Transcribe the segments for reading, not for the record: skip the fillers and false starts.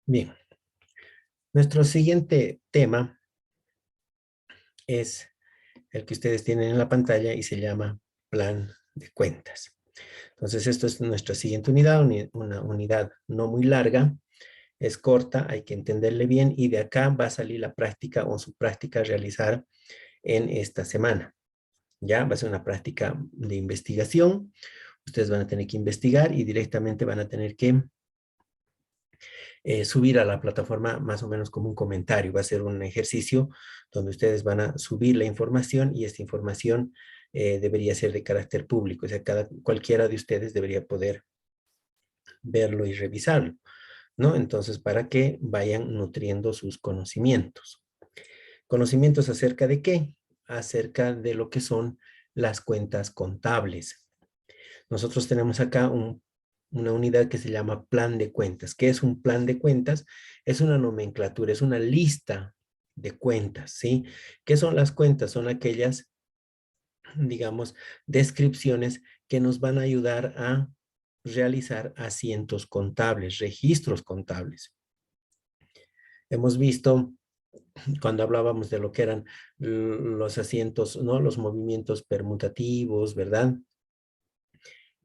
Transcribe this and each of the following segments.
Bien, nuestro siguiente tema es el que ustedes tienen en la pantalla y se llama plan de cuentas. Entonces, esto es nuestra siguiente unidad, una unidad no muy larga, es corta, hay que entenderle bien y de acá va a salir la práctica o su práctica a realizar en esta semana. Ya va a ser una práctica de investigación. Ustedes van a tener que investigar y directamente van a tener que subir a la plataforma más o menos como un comentario. Va a ser un ejercicio donde ustedes van a subir la información y esta información debería ser de carácter público. O sea, cualquiera de ustedes debería poder verlo y revisarlo, ¿no? Entonces, para que vayan nutriendo sus conocimientos. ¿Conocimientos acerca de qué? Acerca de lo que son las cuentas contables. Nosotros tenemos acá una unidad que se llama plan de cuentas. ¿Qué es un plan de cuentas? Es una nomenclatura, es una lista de cuentas, ¿sí? ¿Qué son las cuentas? Son aquellas, digamos, descripciones que nos van a ayudar a realizar asientos contables, registros contables. Hemos visto cuando hablábamos de lo que eran los asientos, ¿no? Los movimientos permutativos, ¿verdad?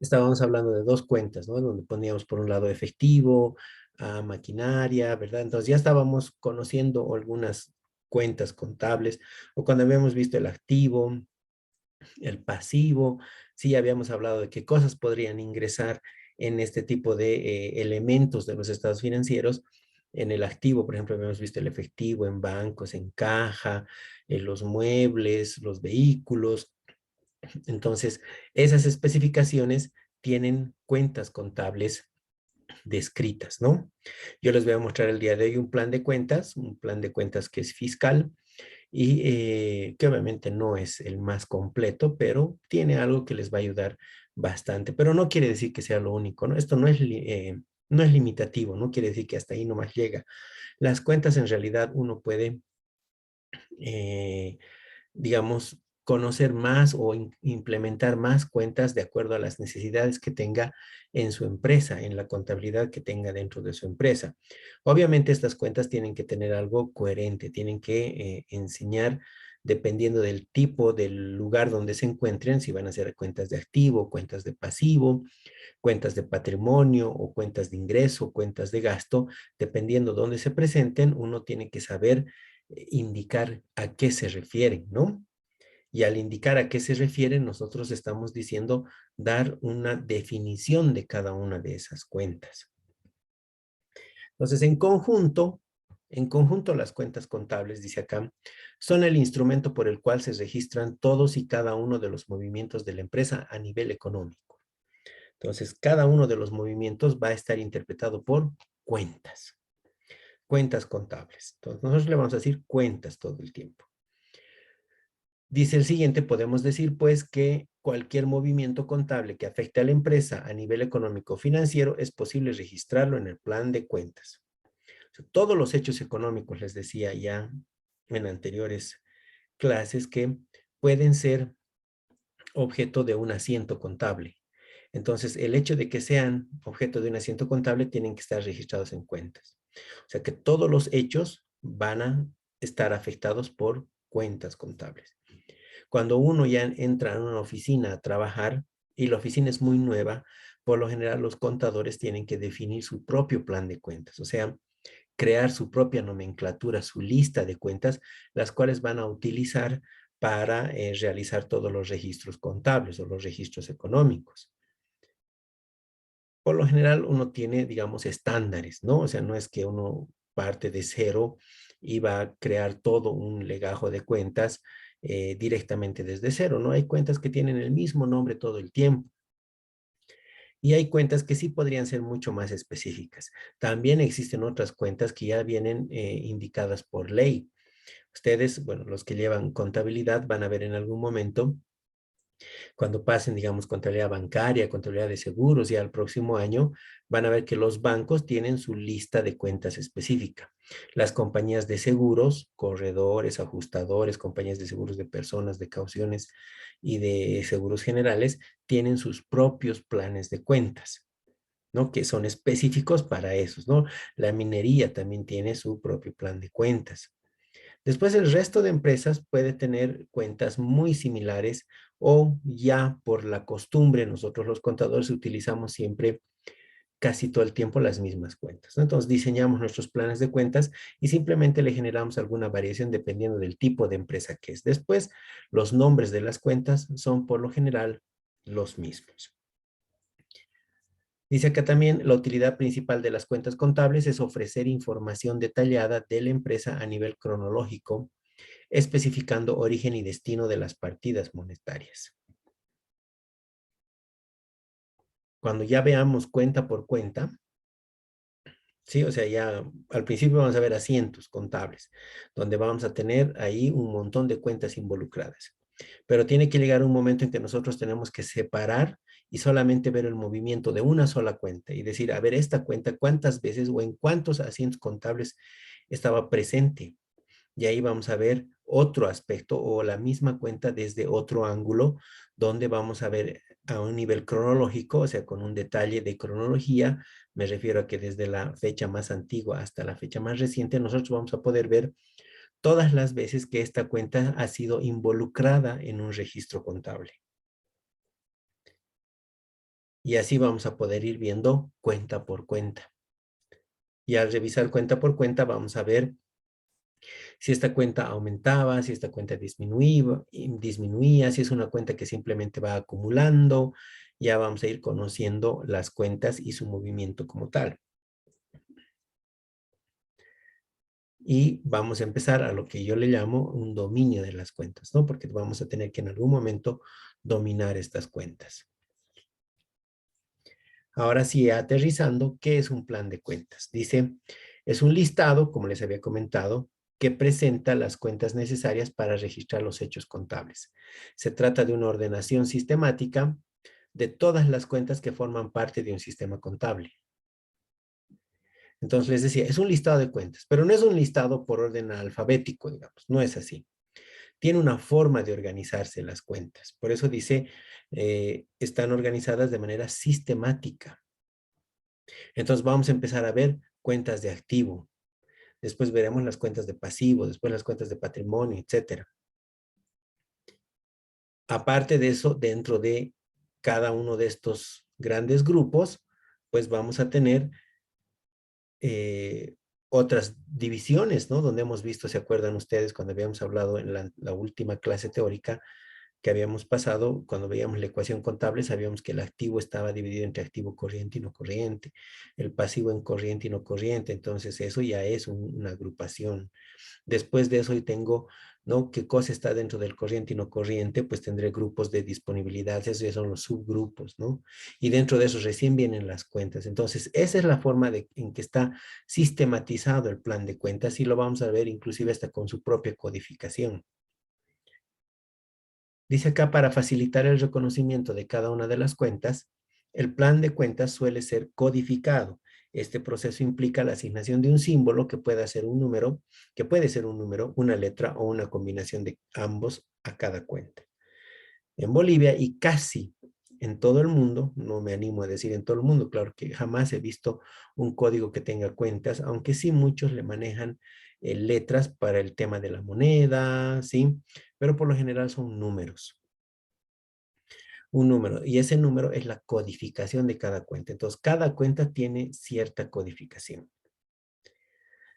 Estábamos hablando de dos cuentas, ¿no? Donde poníamos por un lado efectivo, maquinaria, ¿verdad? Entonces ya estábamos conociendo algunas cuentas contables, o cuando habíamos visto el activo, el pasivo, sí habíamos hablado de qué cosas podrían ingresar en este tipo de elementos de los estados financieros. En el activo, por ejemplo, habíamos visto el efectivo en bancos, en caja, en los muebles, los vehículos. Entonces, esas especificaciones tienen cuentas contables descritas, ¿no? Yo les voy a mostrar el día de hoy un plan de cuentas que es fiscal y que obviamente no es el más completo, pero tiene algo que les va a ayudar bastante. Pero no quiere decir que sea lo único, ¿no? Esto no es limitativo, no quiere decir que hasta ahí nomás llega. Las cuentas en realidad uno puede eh, digamos, conocer más o implementar más cuentas de acuerdo a las necesidades que tenga en su empresa, en la contabilidad que tenga dentro de su empresa. Obviamente estas cuentas tienen que tener algo coherente, tienen que enseñar dependiendo del tipo, del lugar donde se encuentren, si van a ser cuentas de activo, cuentas de pasivo, cuentas de patrimonio o cuentas de ingreso, cuentas de gasto, dependiendo dónde se presenten, uno tiene que saber indicar a qué se refieren, ¿no? Y al indicar a qué se refieren, nosotros estamos diciendo dar una definición de cada una de esas cuentas. Entonces, en conjunto las cuentas contables, dice acá, son el instrumento por el cual se registran todos y cada uno de los movimientos de la empresa a nivel económico. Entonces, cada uno de los movimientos va a estar interpretado por cuentas, cuentas contables. Entonces, nosotros le vamos a decir cuentas todo el tiempo. Dice el siguiente, podemos decir pues que cualquier movimiento contable que afecte a la empresa a nivel económico o financiero es posible registrarlo en el plan de cuentas. O sea, todos los hechos económicos, les decía ya en anteriores clases, que pueden ser objeto de un asiento contable. Entonces, el hecho de que sean objeto de un asiento contable tienen que estar registrados en cuentas. O sea que todos los hechos van a estar afectados por cuentas contables. Cuando uno ya entra en una oficina a trabajar y la oficina es muy nueva, por lo general los contadores tienen que definir su propio plan de cuentas, o sea, crear su propia nomenclatura, su lista de cuentas, las cuales van a utilizar para realizar todos los registros contables o los registros económicos. Por lo general uno tiene, digamos, estándares, ¿no? O sea, no es que uno parte de cero y va a crear todo un legajo de cuentas directamente desde cero, ¿no? Hay cuentas que tienen el mismo nombre todo el tiempo y hay cuentas que sí podrían ser mucho más específicas. También existen otras cuentas que ya vienen indicadas por ley. Ustedes, bueno, los que llevan contabilidad van a ver en algún momento cuando pasen, digamos, contabilidad bancaria, contabilidad de seguros, ya al próximo año, van a ver que los bancos tienen su lista de cuentas específica. Las compañías de seguros, corredores, ajustadores, compañías de seguros de personas, de cauciones y de seguros generales, tienen sus propios planes de cuentas. ¿no? Que son específicos para esos, ¿no? La minería también tiene su propio plan de cuentas. Después el resto de empresas puede tener cuentas muy similares o ya por la costumbre, nosotros los contadores utilizamos siempre casi todo el tiempo las mismas cuentas, ¿no? Entonces diseñamos nuestros planes de cuentas y simplemente le generamos alguna variación dependiendo del tipo de empresa que es. Después, los nombres de las cuentas son por lo general los mismos. Dice acá también, la utilidad principal de las cuentas contables es ofrecer información detallada de la empresa a nivel cronológico, especificando origen y destino de las partidas monetarias. Cuando ya veamos cuenta por cuenta, ¿sí? O sea, ya al principio vamos a ver asientos contables, donde vamos a tener ahí un montón de cuentas involucradas. Pero tiene que llegar un momento en que nosotros tenemos que separar y solamente ver el movimiento de una sola cuenta y decir, a ver, esta cuenta, ¿cuántas veces o en cuántos asientos contables estaba presente? Y ahí vamos a ver otro aspecto o la misma cuenta desde otro ángulo, donde vamos a ver a un nivel cronológico, o sea, con un detalle de cronología. Me refiero a que desde la fecha más antigua hasta la fecha más reciente, nosotros vamos a poder ver todas las veces que esta cuenta ha sido involucrada en un registro contable. Y así vamos a poder ir viendo cuenta por cuenta. Y al revisar cuenta por cuenta, vamos a ver si esta cuenta aumentaba, si esta cuenta disminuía, si es una cuenta que simplemente va acumulando. Ya vamos a ir conociendo las cuentas y su movimiento como tal. Y vamos a empezar a lo que yo le llamo un dominio de las cuentas, ¿no? Porque vamos a tener que en algún momento dominar estas cuentas. Ahora sí, aterrizando, ¿qué es un plan de cuentas? Dice, es un listado, como les había comentado, que presenta las cuentas necesarias para registrar los hechos contables. Se trata de una ordenación sistemática de todas las cuentas que forman parte de un sistema contable. Entonces les decía, es un listado de cuentas, pero no es un listado por orden alfabético, digamos, no es así. Tiene una forma de organizarse las cuentas. Por eso dice, están organizadas de manera sistemática. Entonces vamos a empezar a ver cuentas de activo, después veremos las cuentas de pasivo, después las cuentas de patrimonio, etcétera. Aparte de eso, dentro de cada uno de estos grandes grupos, pues vamos a tener otras divisiones, ¿no? Donde hemos visto, ¿se acuerdan ustedes cuando habíamos hablado en la última clase teórica que habíamos pasado, cuando veíamos la ecuación contable, sabíamos que el activo estaba dividido entre activo corriente y no corriente, el pasivo en corriente y no corriente, entonces eso ya es una agrupación. Después de eso, y tengo, ¿no? ¿Qué cosa está dentro del corriente y no corriente? Pues tendré grupos de disponibilidad, esos ya son los subgrupos, ¿no? Y dentro de eso recién vienen las cuentas. Entonces, esa es la forma en que está sistematizado el plan de cuentas y lo vamos a ver inclusive hasta con su propia codificación. Dice acá, para facilitar el reconocimiento de cada una de las cuentas, el plan de cuentas suele ser codificado. Este proceso implica la asignación de un símbolo que puede ser un número, una letra o una combinación de ambos a cada cuenta. En Bolivia y casi en todo el mundo, no me animo a decir en todo el mundo, claro que jamás he visto un código que tenga cuentas, aunque sí muchos le manejan letras para el tema de la moneda, ¿sí? Pero por lo general son números. Un número, y ese número es la codificación de cada cuenta. Entonces, cada cuenta tiene cierta codificación.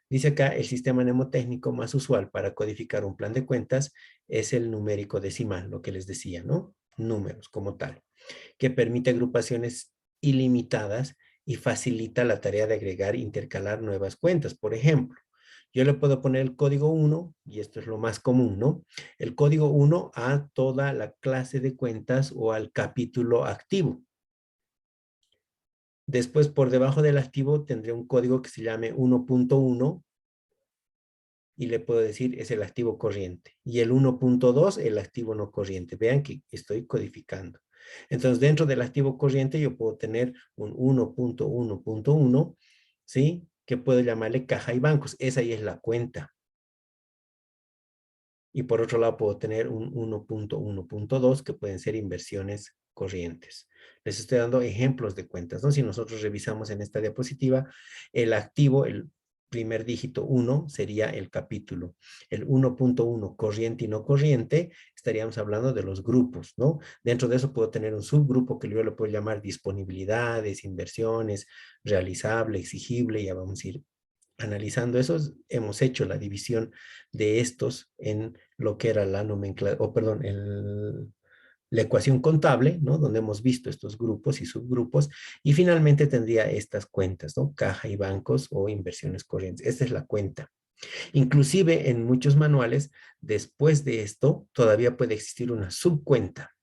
Dice acá, el sistema mnemotécnico más usual para codificar un plan de cuentas es el numérico decimal, lo que les decía, ¿no? Números como tal, que permite agrupaciones ilimitadas y facilita la tarea de agregar e intercalar nuevas cuentas. Por ejemplo, yo le puedo poner el código 1, y esto es lo más común, ¿no? El código 1 a toda la clase de cuentas o al capítulo activo. Después, por debajo del activo, tendré un código que se llame 1.1 y le puedo decir es el activo corriente. Y el 1.2, el activo no corriente. Vean que estoy codificando. Entonces, dentro del activo corriente yo puedo tener un 1.1.1, ¿sí? Que puedo llamarle caja y bancos. Esa ahí es la cuenta. Y por otro lado puedo tener un 1.1.2 que pueden ser inversiones corrientes. Les estoy dando ejemplos de cuentas, ¿no? Si nosotros revisamos en esta diapositiva, el activo, el primer dígito 1 sería el capítulo. El 1.1, corriente y no corriente, estaríamos hablando de los grupos, ¿no? Dentro de eso puedo tener un subgrupo que yo le puedo llamar disponibilidades, inversiones, realizable, exigible, ya vamos a ir analizando eso. Hemos hecho la división de estos en lo que era la nomenclatura, o perdón, la ecuación contable, ¿no? Donde hemos visto estos grupos y subgrupos, y finalmente tendría estas cuentas, ¿no? Caja y bancos o inversiones corrientes. Esta es la cuenta. Inclusive en muchos manuales, después de esto, todavía puede existir una subcuenta,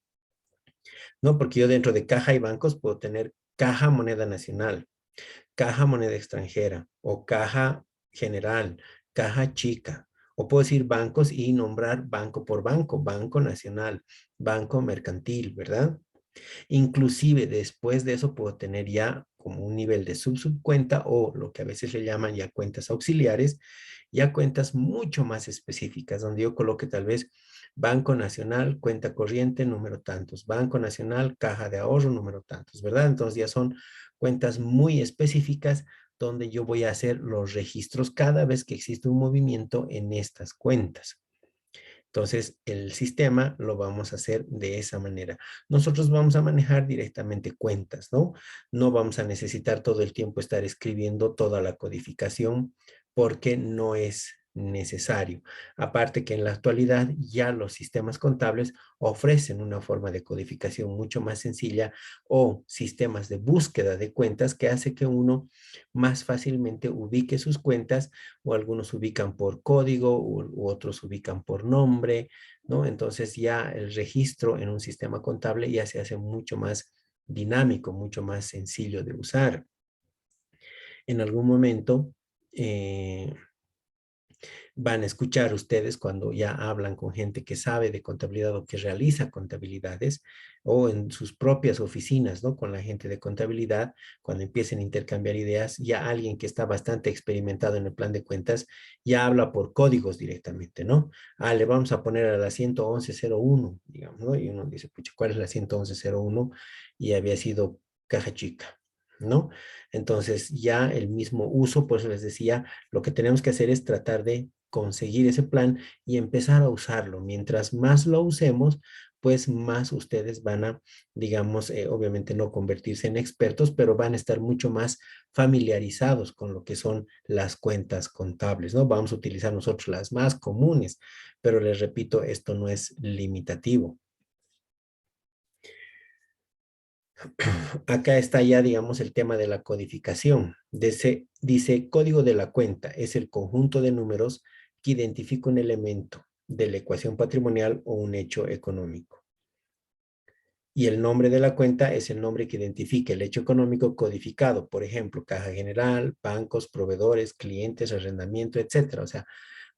¿no? Porque yo dentro de caja y bancos puedo tener caja moneda nacional, caja moneda extranjera o caja general, caja chica. O puedo decir bancos y nombrar banco por banco, banco nacional, banco mercantil, ¿verdad? Inclusive después de eso puedo tener ya como un nivel de subcuenta o lo que a veces le llaman ya cuentas auxiliares, ya cuentas mucho más específicas, donde yo coloque tal vez Banco Nacional, cuenta corriente, número tantos, Banco Nacional, caja de ahorro, número tantos, ¿verdad? Entonces ya son cuentas muy específicas donde yo voy a hacer los registros cada vez que existe un movimiento en estas cuentas. Entonces, el sistema lo vamos a hacer de esa manera. Nosotros vamos a manejar directamente cuentas, ¿no? No vamos a necesitar todo el tiempo estar escribiendo toda la codificación porque no es necesario. Aparte que en la actualidad ya los sistemas contables ofrecen una forma de codificación mucho más sencilla o sistemas de búsqueda de cuentas que hace que uno más fácilmente ubique sus cuentas, o algunos ubican por código u otros ubican por nombre, ¿no? Entonces ya el registro en un sistema contable ya se hace mucho más dinámico, mucho más sencillo de usar. En algún momento van a escuchar ustedes cuando ya hablan con gente que sabe de contabilidad o que realiza contabilidades, o en sus propias oficinas, ¿no? Con la gente de contabilidad, cuando empiecen a intercambiar ideas, ya alguien que está bastante experimentado en el plan de cuentas ya habla por códigos directamente, ¿no? Ah, le vamos a poner a la 111.01, digamos, ¿no? Y uno dice, pucha, ¿cuál es la 111.01? Y había sido caja chica, ¿no? Entonces ya el mismo uso, por eso les decía, lo que tenemos que hacer es tratar de conseguir ese plan y empezar a usarlo. Mientras más lo usemos, pues más ustedes van a, digamos, obviamente no convertirse en expertos, pero van a estar mucho más familiarizados con lo que son las cuentas contables, ¿no? Vamos a utilizar nosotros las más comunes, pero les repito, esto no es limitativo. Acá está ya, digamos, el tema de la codificación. Dice, código de la cuenta es el conjunto de números que identifica un elemento de la ecuación patrimonial o un hecho económico. Y el nombre de la cuenta es el nombre que identifica el hecho económico codificado. Por ejemplo, caja general, bancos, proveedores, clientes, arrendamiento, etcétera. O sea,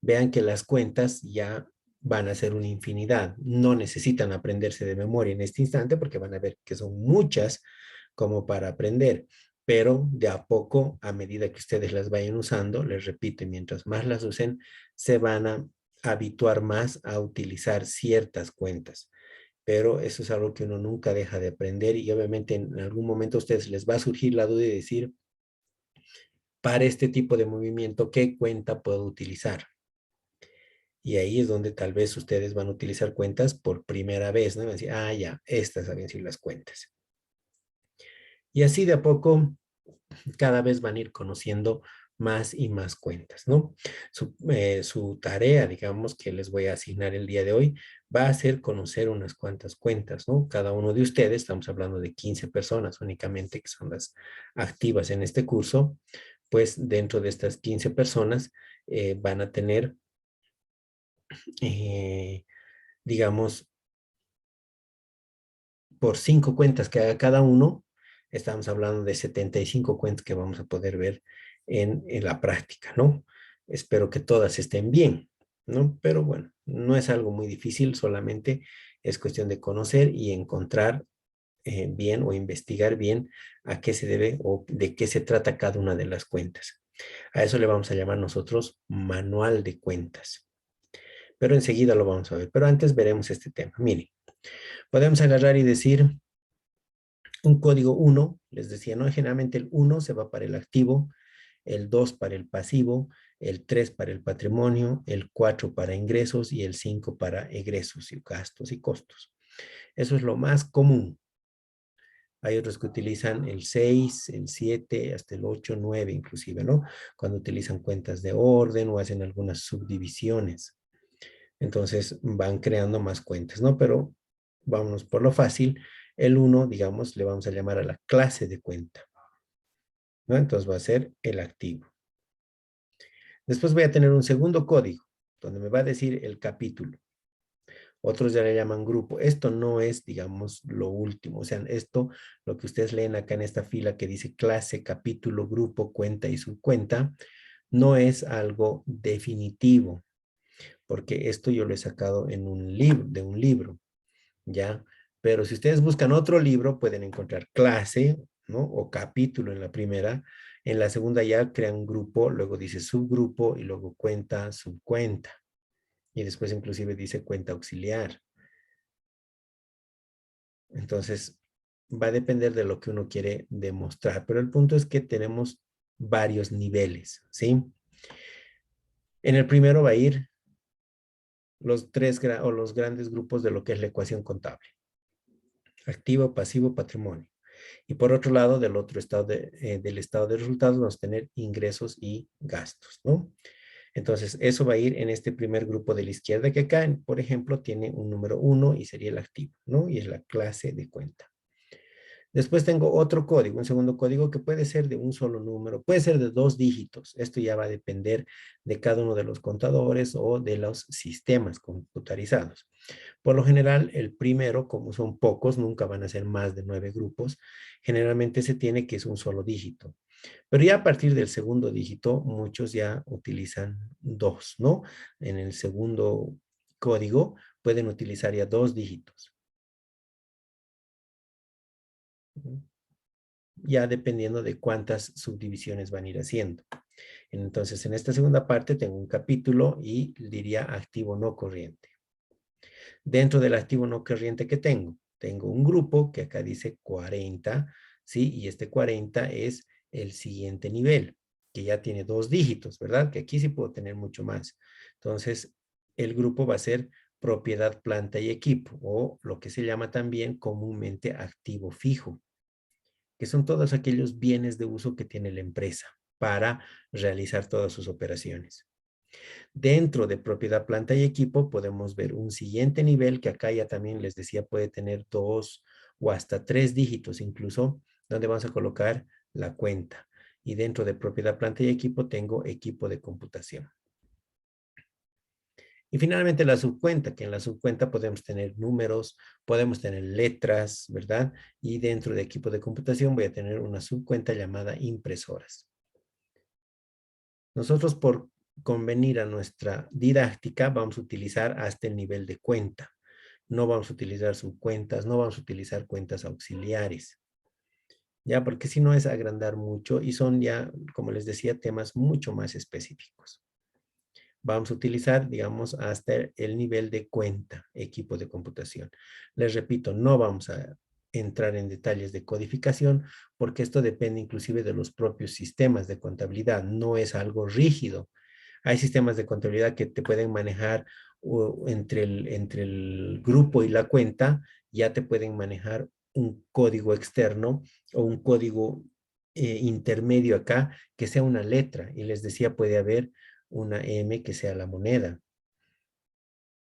vean que las cuentas ya van a ser una infinidad. No necesitan aprenderse de memoria en este instante porque van a ver que son muchas como para aprender. Pero de a poco, a medida que ustedes las vayan usando, les repito, y mientras más las usen, se van a habituar más a utilizar ciertas cuentas. Pero eso es algo que uno nunca deja de aprender y obviamente en algún momento a ustedes les va a surgir la duda de decir, para este tipo de movimiento, ¿qué cuenta puedo utilizar? Y ahí es donde tal vez ustedes van a utilizar cuentas por primera vez, ¿no? Van a decir, ah, ya, estas habían sido las cuentas. Y así de a poco, cada vez van a ir conociendo más y más cuentas, ¿no? Su tarea, digamos, que les voy a asignar el día de hoy, va a ser conocer unas cuantas cuentas, ¿no? Cada uno de ustedes, estamos hablando de 15 personas únicamente, que son las activas en este curso, pues dentro de estas 15 personas van a tener, digamos, por 5 cuentas que haga cada uno, estamos hablando de 75 cuentas que vamos a poder ver en la práctica, ¿no? Espero que todas estén bien, ¿no? Pero bueno, no es algo muy difícil, solamente es cuestión de conocer y encontrar bien o investigar bien a qué se debe o de qué se trata cada una de las cuentas. A eso le vamos a llamar nosotros manual de cuentas. Pero enseguida lo vamos a ver. Pero antes veremos este tema. Miren, podemos agarrar y decir, un código 1, les decía, ¿no? Generalmente el 1 se va para el activo, el 2 para el pasivo, el 3 para el patrimonio, el 4 para ingresos y el 5 para egresos y gastos y costos. Eso es lo más común. Hay otros que utilizan el 6, el 7, hasta el 8, 9 inclusive, ¿no? Cuando utilizan cuentas de orden o hacen algunas subdivisiones. Entonces van creando más cuentas, ¿no? Pero vámonos por lo fácil. El 1, digamos, le vamos a llamar a la clase de cuenta, ¿no? Entonces va a ser el activo. Después voy a tener un segundo código, donde me va a decir el capítulo. Otros ya le llaman grupo. Esto no es, digamos, lo último. O sea, esto, lo que ustedes leen acá en esta fila que dice clase, capítulo, grupo, cuenta y subcuenta, no es algo definitivo, porque esto yo lo he sacado en un libro, de un libro, ¿ya? Pero si ustedes buscan otro libro, pueden encontrar clase, ¿no? O capítulo en la primera. En la segunda ya crean un grupo, luego dice subgrupo y luego cuenta, subcuenta. Y después inclusive dice cuenta auxiliar. Entonces, va a depender de lo que uno quiere demostrar. Pero el punto es que tenemos varios niveles, ¿sí? En el primero va a ir los grandes grupos de lo que es la ecuación contable. Activo, pasivo, patrimonio. Y por otro lado, del estado de resultados, vamos a tener ingresos y gastos, ¿no? Entonces, eso va a ir en este primer grupo de la izquierda que acá, por ejemplo, tiene un número 1 y sería el activo, ¿no? Y es la clase de cuenta. Después tengo otro código, un segundo código que puede ser de un solo número, puede ser de 2 dígitos. Esto ya va a depender de cada uno de los contadores o de los sistemas computarizados. Por lo general, el primero, como son pocos, nunca van a ser más de 9 grupos, generalmente se tiene que es un solo dígito. Pero ya a partir del segundo dígito, muchos ya utilizan 2, ¿no? En el segundo código pueden utilizar ya 2 dígitos. Ya dependiendo de cuántas subdivisiones van a ir haciendo. Entonces, en esta segunda parte tengo un capítulo y diría activo no corriente. Dentro del activo no corriente que tengo un grupo que acá dice 40, ¿sí? Y este 40 es el siguiente nivel, que ya tiene 2 dígitos, ¿verdad? Que aquí sí puedo tener mucho más. Entonces, el grupo va a ser propiedad, planta y equipo, o lo que se llama también comúnmente activo fijo, que son todos aquellos bienes de uso que tiene la empresa para realizar todas sus operaciones. Dentro de propiedad, planta y equipo podemos ver un siguiente nivel que acá ya también les decía puede tener 2 o hasta 3 dígitos incluso, donde vamos a colocar la cuenta. Y dentro de propiedad, planta y equipo tengo equipo de computación. Y finalmente la subcuenta, que en la subcuenta podemos tener números, podemos tener letras, ¿verdad? Y dentro de equipo de computación voy a tener una subcuenta llamada impresoras. Nosotros por convenir a nuestra didáctica vamos a utilizar hasta el nivel de cuenta. No vamos a utilizar subcuentas, no vamos a utilizar cuentas auxiliares. Ya, porque si no es agrandar mucho y son ya, como les decía, temas mucho más específicos. Vamos a utilizar, digamos, hasta el nivel de cuenta, equipo de computación. Les repito, no vamos a entrar en detalles de codificación porque esto depende inclusive de los propios sistemas de contabilidad, no es algo rígido. Hay sistemas de contabilidad que te pueden manejar entre el grupo y la cuenta, ya te pueden manejar un código externo o un código intermedio acá que sea una letra. Y les decía, puede haber una M que sea la moneda,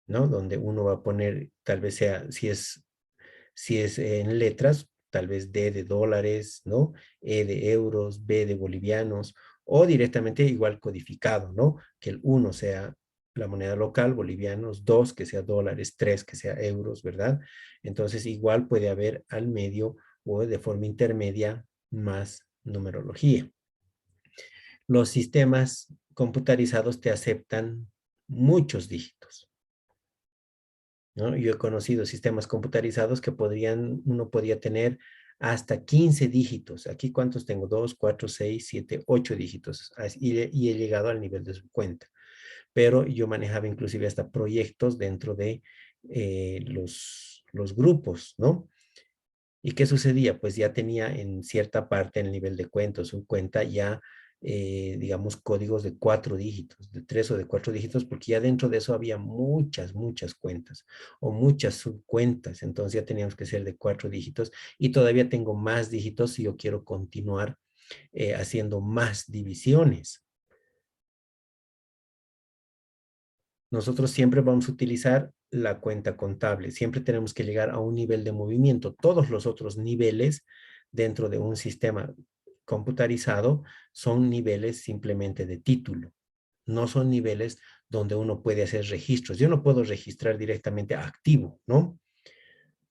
¿no? Donde uno va a poner, tal vez sea, si es en letras, tal vez D de dólares, ¿no? E de euros, B de bolivianos, o directamente igual codificado, ¿no? Que el 1 sea la moneda local, bolivianos, 2 que sea dólares, 3 que sea euros, ¿verdad? Entonces igual puede haber al medio o de forma intermedia más numerología. Los sistemas computarizados te aceptan muchos dígitos, ¿no? Yo he conocido sistemas computarizados que uno podía tener hasta 15 dígitos. Aquí, ¿cuántos tengo? 2, 4, 6, 7, 8 dígitos. Y he llegado al nivel de su cuenta. Pero yo manejaba inclusive hasta proyectos dentro de los grupos, ¿no? ¿Y qué sucedía? Pues ya tenía en cierta parte el nivel de cuenta, su cuenta ya, digamos, códigos de 4 dígitos, de 3 o de 4 dígitos, porque ya dentro de eso había muchas, muchas cuentas o muchas subcuentas. Entonces ya teníamos que ser de 4 dígitos y todavía tengo más dígitos si yo quiero continuar haciendo más divisiones. Nosotros siempre vamos a utilizar la cuenta contable. Siempre tenemos que llegar a un nivel de movimiento. Todos los otros niveles dentro de un sistema computarizado son niveles simplemente de título. No son niveles donde uno puede hacer registros. Yo no puedo registrar directamente activo, ¿no?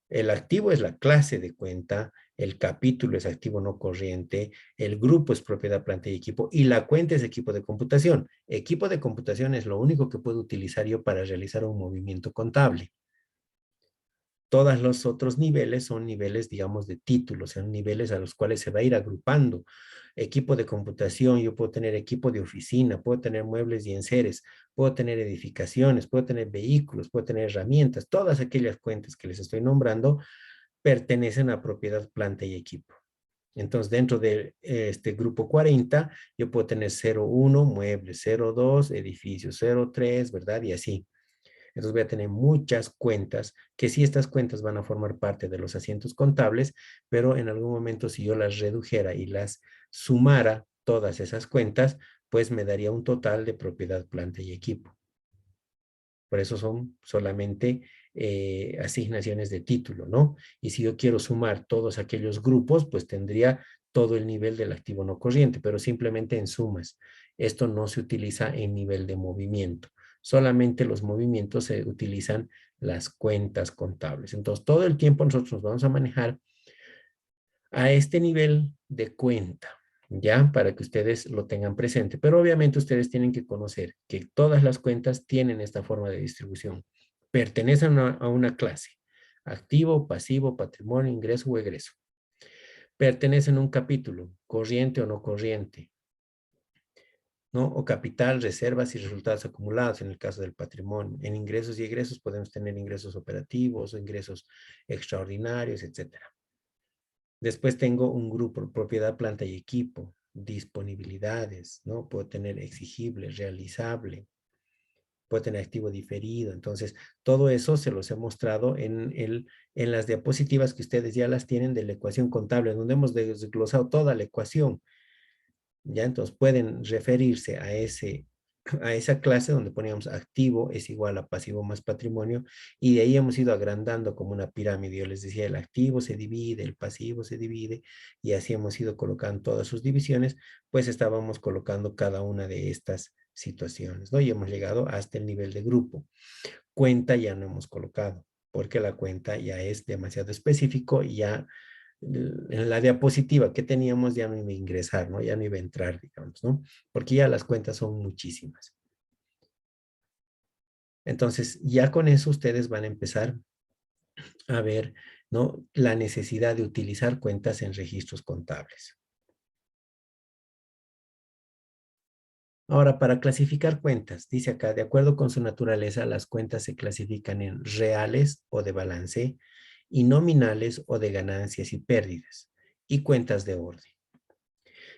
El activo es la clase de cuenta, el capítulo es activo no corriente, el grupo es propiedad, planta y equipo, y la cuenta es equipo de computación. Equipo de computación es lo único que puedo utilizar yo para realizar un movimiento contable. Todos los otros niveles son niveles, digamos, de títulos, son niveles a los cuales se va a ir agrupando. Equipo de computación, yo puedo tener equipo de oficina, puedo tener muebles y enseres, puedo tener edificaciones, puedo tener vehículos, puedo tener herramientas. Todas aquellas cuentas que les estoy nombrando pertenecen a propiedad, planta y equipo. Entonces, dentro de este grupo 40, yo puedo tener 01, muebles, 02, edificios, 03, ¿verdad? Y así. Entonces voy a tener muchas cuentas, que sí estas cuentas van a formar parte de los asientos contables, pero en algún momento si yo las redujera y las sumara todas esas cuentas, pues me daría un total de propiedad, planta y equipo. Por eso son solamente asignaciones de título, ¿no? Y si yo quiero sumar todos aquellos grupos, pues tendría todo el nivel del activo no corriente, pero simplemente en sumas. Esto no se utiliza en nivel de movimiento. Solamente los movimientos se utilizan las cuentas contables. Entonces, todo el tiempo nosotros nos vamos a manejar a este nivel de cuenta, ¿ya? Para que ustedes lo tengan presente. Pero obviamente ustedes tienen que conocer que todas las cuentas tienen esta forma de distribución. Pertenecen a una clase. Activo, pasivo, patrimonio, ingreso o egreso. Pertenecen a un capítulo, corriente o no corriente, ¿no? O capital, reservas y resultados acumulados en el caso del patrimonio. En ingresos y egresos podemos tener ingresos operativos o ingresos extraordinarios, etcétera. Después tengo un grupo, propiedad, planta y equipo, disponibilidades, ¿no? Puedo tener exigible, realizable, puedo tener activo diferido. Entonces, todo eso se los he mostrado en las diapositivas que ustedes ya las tienen de la ecuación contable, donde hemos desglosado toda la ecuación. ¿Ya? Entonces, pueden referirse a esa clase donde poníamos activo es igual a pasivo más patrimonio y de ahí hemos ido agrandando como una pirámide. Yo les decía, el activo se divide, el pasivo se divide y así hemos ido colocando todas sus divisiones, pues estábamos colocando cada una de estas situaciones, ¿no? Y hemos llegado hasta el nivel de grupo. Cuenta ya no hemos colocado porque la cuenta ya es demasiado específico y ya en la diapositiva que teníamos ya no iba a ingresar, ¿no? Ya no iba a entrar, digamos, ¿no? Porque ya las cuentas son muchísimas. Entonces, ya con eso ustedes van a empezar a ver, ¿no? La necesidad de utilizar cuentas en registros contables. Ahora, para clasificar cuentas, dice acá, de acuerdo con su naturaleza, las cuentas se clasifican en reales o de balance y nominales o de ganancias y pérdidas y cuentas de orden.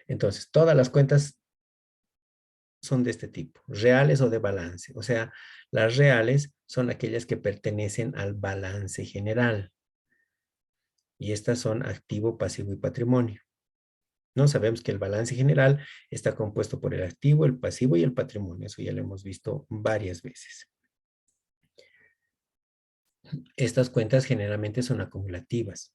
Entonces, todas las cuentas son de este tipo, reales o de balance. O sea, las reales son aquellas que pertenecen al balance general. Y estas son activo, pasivo y patrimonio. No sabemos que el balance general está compuesto por el activo, el pasivo y el patrimonio. Eso ya lo hemos visto varias veces. Estas cuentas generalmente son acumulativas.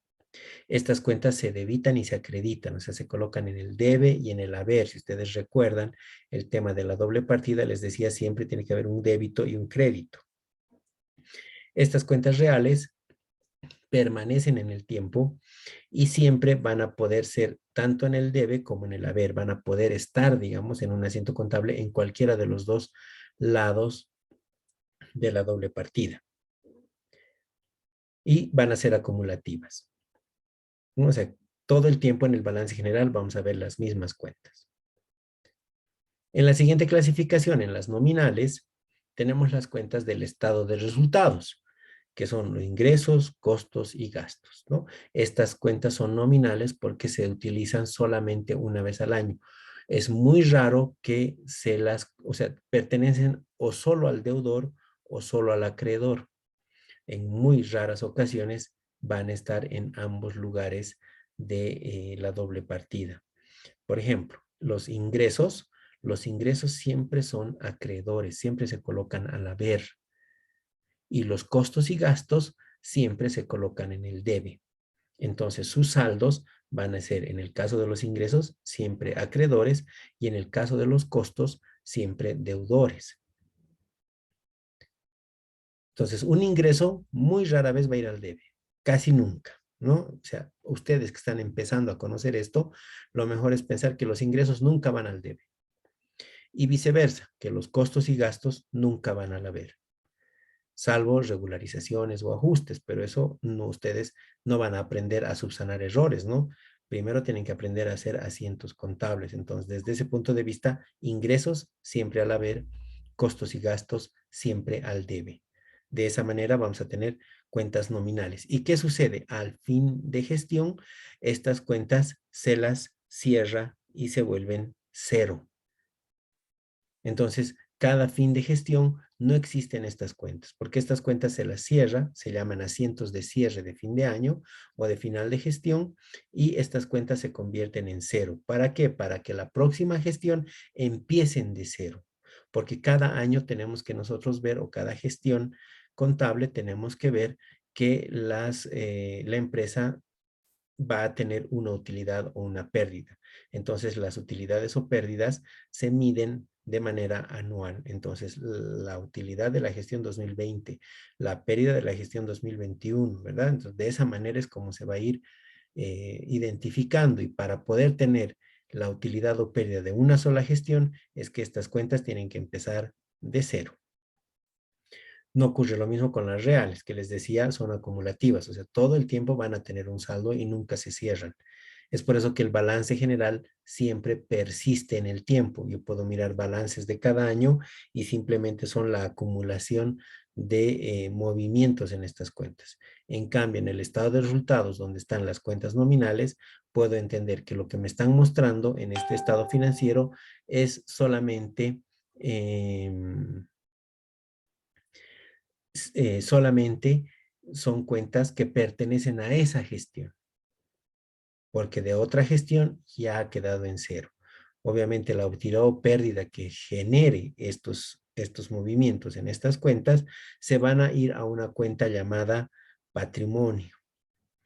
Estas cuentas se debitan y se acreditan, o sea, se colocan en el debe y en el haber. Si ustedes recuerdan el tema de la doble partida, les decía siempre tiene que haber un débito y un crédito. Estas cuentas reales permanecen en el tiempo y siempre van a poder ser tanto en el debe como en el haber. Van a poder estar, digamos, en un asiento contable en cualquiera de los dos lados de la doble partida. Y van a ser acumulativas. O sea, todo el tiempo en el balance general vamos a ver las mismas cuentas. En la siguiente clasificación, en las nominales, tenemos las cuentas del estado de resultados. que son los ingresos, costos y gastos, ¿no? Estas cuentas son nominales porque se utilizan solamente una vez al año. Es muy raro que o sea, pertenecen o solo al deudor o solo al acreedor. En muy raras ocasiones van a estar en ambos lugares de la doble partida. Por ejemplo, los ingresos siempre son acreedores, siempre se colocan al haber, y los costos y gastos siempre se colocan en el debe. Entonces, sus saldos van a ser, en el caso de los ingresos, siempre acreedores, y en el caso de los costos, siempre deudores. Entonces, un ingreso muy rara vez va a ir al debe, casi nunca, ¿no? O sea, ustedes que están empezando a conocer esto, lo mejor es pensar que los ingresos nunca van al debe. Y viceversa, que los costos y gastos nunca van al haber, salvo regularizaciones o ajustes, pero eso no, ustedes no van a aprender a subsanar errores, ¿no? Primero tienen que aprender a hacer asientos contables. Entonces, desde ese punto de vista, ingresos siempre al haber, costos y gastos siempre al debe. De esa manera vamos a tener cuentas nominales. ¿Y qué sucede? Al fin de gestión, estas cuentas se las cierra y se vuelven cero. Entonces, cada fin de gestión no existen estas cuentas, porque estas cuentas se las cierra, se llaman asientos de cierre de fin de año o de final de gestión, y estas cuentas se convierten en cero. ¿Para qué? Para que la próxima gestión empiecen de cero, porque cada año tenemos que nosotros ver, o cada gestión contable tenemos que ver que la empresa va a tener una utilidad o una pérdida. Entonces, las utilidades o pérdidas se miden de manera anual. Entonces, la utilidad de la gestión 2020, la pérdida de la gestión 2021, ¿verdad? Entonces, de esa manera es como se va a ir identificando, y para poder tener la utilidad o pérdida de una sola gestión, es que estas cuentas tienen que empezar de cero. No ocurre lo mismo con las reales, que les decía, son acumulativas, o sea, todo el tiempo van a tener un saldo y nunca se cierran. Es por eso que el balance general siempre persiste en el tiempo. Yo puedo mirar balances de cada año y simplemente son la acumulación de movimientos en estas cuentas. En cambio, en el estado de resultados, donde están las cuentas nominales, puedo entender que lo que me están mostrando en este estado financiero es solamente solamente son cuentas que pertenecen a esa gestión, porque de otra gestión ya ha quedado en cero. Obviamente la utilidad o pérdida que genere estos movimientos en estas cuentas se van a ir a una cuenta llamada patrimonio,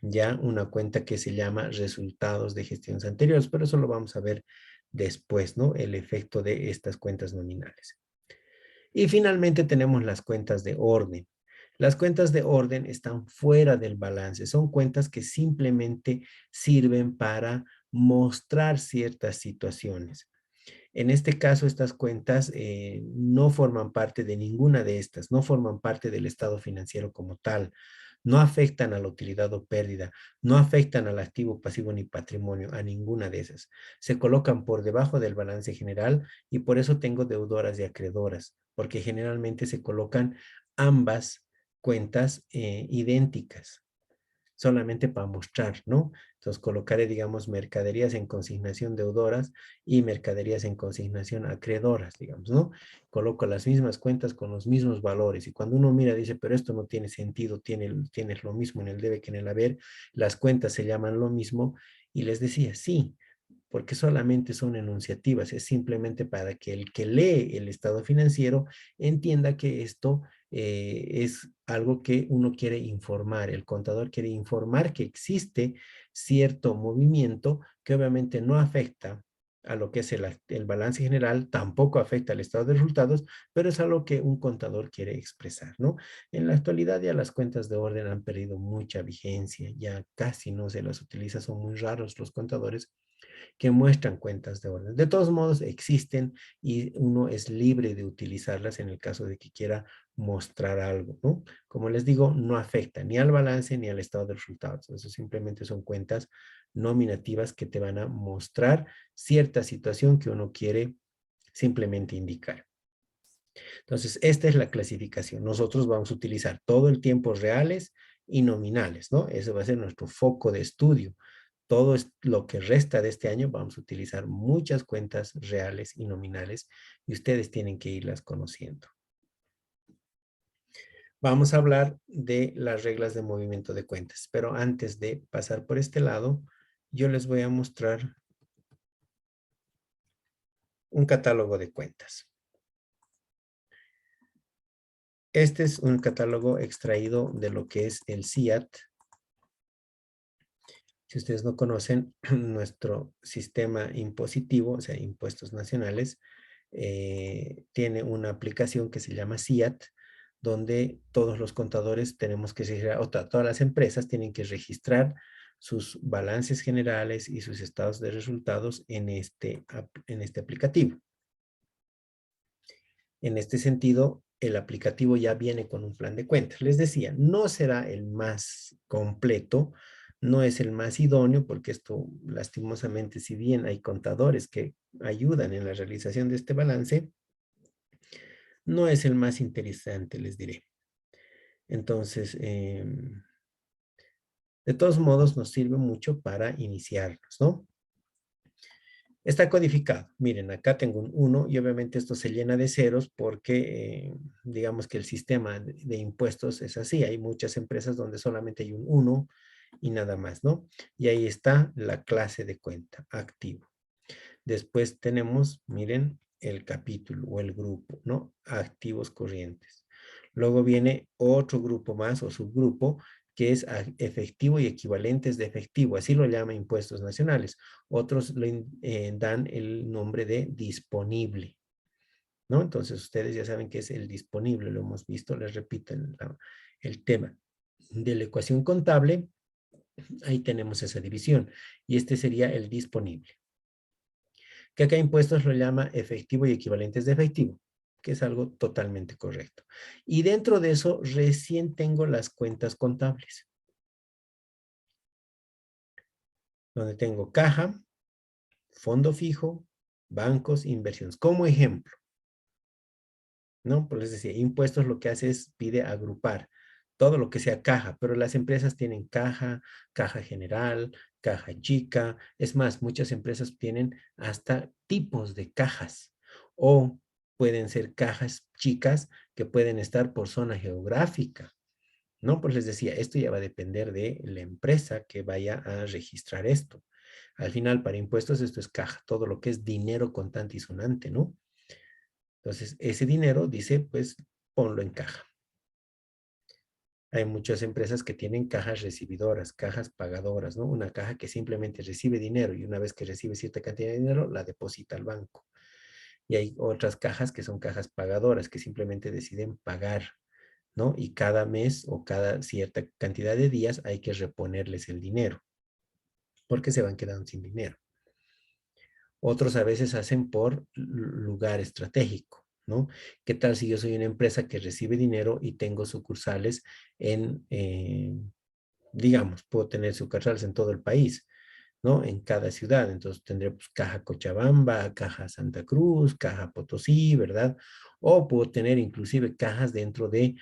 ya una cuenta que se llama resultados de gestiones anteriores, pero eso lo vamos a ver después, ¿no? El efecto de estas cuentas nominales. Y finalmente tenemos las cuentas de orden. Las cuentas de orden están fuera del balance. Son cuentas que simplemente sirven para mostrar ciertas situaciones. En este caso, estas cuentas no forman parte de ninguna de estas, no forman parte del estado financiero como tal, no afectan a la utilidad o pérdida, no afectan al activo, pasivo ni patrimonio, a ninguna de esas. Se colocan por debajo del balance general, y por eso tengo deudoras y acreedoras, porque generalmente se colocan ambas cuentas idénticas, solamente para mostrar, ¿no? Entonces colocaré, digamos, mercaderías en consignación deudoras y mercaderías en consignación acreedoras, digamos, ¿no? Coloco las mismas cuentas con los mismos valores, y cuando uno mira dice, pero esto no tiene sentido, tienes lo mismo en el debe que en el haber, las cuentas se llaman lo mismo, y les decía, sí, porque solamente son enunciativas, es simplemente para que el que lee el estado financiero entienda que esto es algo que uno quiere informar. El contador quiere informar que existe cierto movimiento que obviamente no afecta a lo que es el balance general, tampoco afecta al estado de resultados, pero es algo que un contador quiere expresar, ¿no? En la actualidad ya las cuentas de orden han perdido mucha vigencia, ya casi no se las utiliza, son muy raros los contadores que muestran cuentas de orden. De todos modos, existen y uno es libre de utilizarlas en el caso de que quiera mostrar algo, ¿no? Como les digo, no afecta ni al balance ni al estado de resultados. Eso simplemente son cuentas nominativas que te van a mostrar cierta situación que uno quiere simplemente indicar. Entonces, esta es la clasificación. Nosotros vamos a utilizar todo el tiempo reales y nominales, ¿no? Ese va a ser nuestro foco de estudio. Todo lo que resta de este año vamos a utilizar muchas cuentas reales y nominales y ustedes tienen que irlas conociendo. Vamos a hablar de las reglas de movimiento de cuentas, pero antes de pasar por este lado, yo les voy a mostrar un catálogo de cuentas. Este es un catálogo extraído de lo que es el CIAT. Si ustedes no conocen nuestro sistema impositivo, o sea, impuestos nacionales, tiene una aplicación que se llama CIAT, donde todos los contadores tenemos que registrar, o todas las empresas tienen que registrar sus balances generales y sus estados de resultados en este aplicativo. En este sentido, el aplicativo ya viene con un plan de cuentas. Les decía, no será el más completo, no es el más idóneo, porque esto, lastimosamente, si bien hay contadores que ayudan en la realización de este balance, no es el más interesante, les diré. Entonces, de todos modos, nos sirve mucho para iniciarnos, ¿no? Está codificado. Miren, acá tengo un 1 y obviamente esto se llena de ceros porque digamos que el sistema de impuestos es así. Hay muchas empresas donde solamente hay un 1 y nada más, ¿no? Y ahí está la clase de cuenta, activo. Después tenemos, miren, el capítulo o el grupo, ¿no? Activos corrientes. Luego viene otro grupo más o subgrupo que es efectivo y equivalentes de efectivo, así lo llama impuestos nacionales. Otros dan el nombre de disponible, ¿no? Entonces ustedes ya saben qué es el disponible, lo hemos visto, les repito el tema de la ecuación contable, ahí tenemos esa división y este sería el disponible. Que acá impuestos lo llama efectivo y equivalentes de efectivo, que es algo totalmente correcto. Y dentro de eso recién tengo las cuentas contables, donde tengo caja, fondo fijo, bancos, inversiones. Como ejemplo, ¿no? Pues les decía, impuestos lo que hace es pide agrupar todo lo que sea caja, pero las empresas tienen caja, caja general, caja chica. Es más, muchas empresas tienen hasta tipos de cajas o pueden ser cajas chicas que pueden estar por zona geográfica, ¿no? Pues les decía, esto ya va a depender de la empresa que vaya a registrar esto. Al final, para impuestos, esto es caja, todo lo que es dinero contante y sonante, ¿no? Entonces, ese dinero dice, pues, ponlo en caja. Hay muchas empresas que tienen cajas recibidoras, cajas pagadoras, ¿no? Una caja que simplemente recibe dinero y una vez que recibe cierta cantidad de dinero, la deposita al banco. Y hay otras cajas que son cajas pagadoras, que simplemente deciden pagar, ¿no? Y cada mes o cada cierta cantidad de días hay que reponerles el dinero, porque se van quedando sin dinero. Otros a veces hacen por lugar estratégico, ¿no? ¿Qué tal si yo soy una empresa que recibe dinero y tengo sucursales en, digamos, puedo tener sucursales en todo el país, ¿no? En cada ciudad. Entonces tendré pues, Caja Cochabamba, Caja Santa Cruz, Caja Potosí, ¿verdad? O puedo tener inclusive cajas dentro de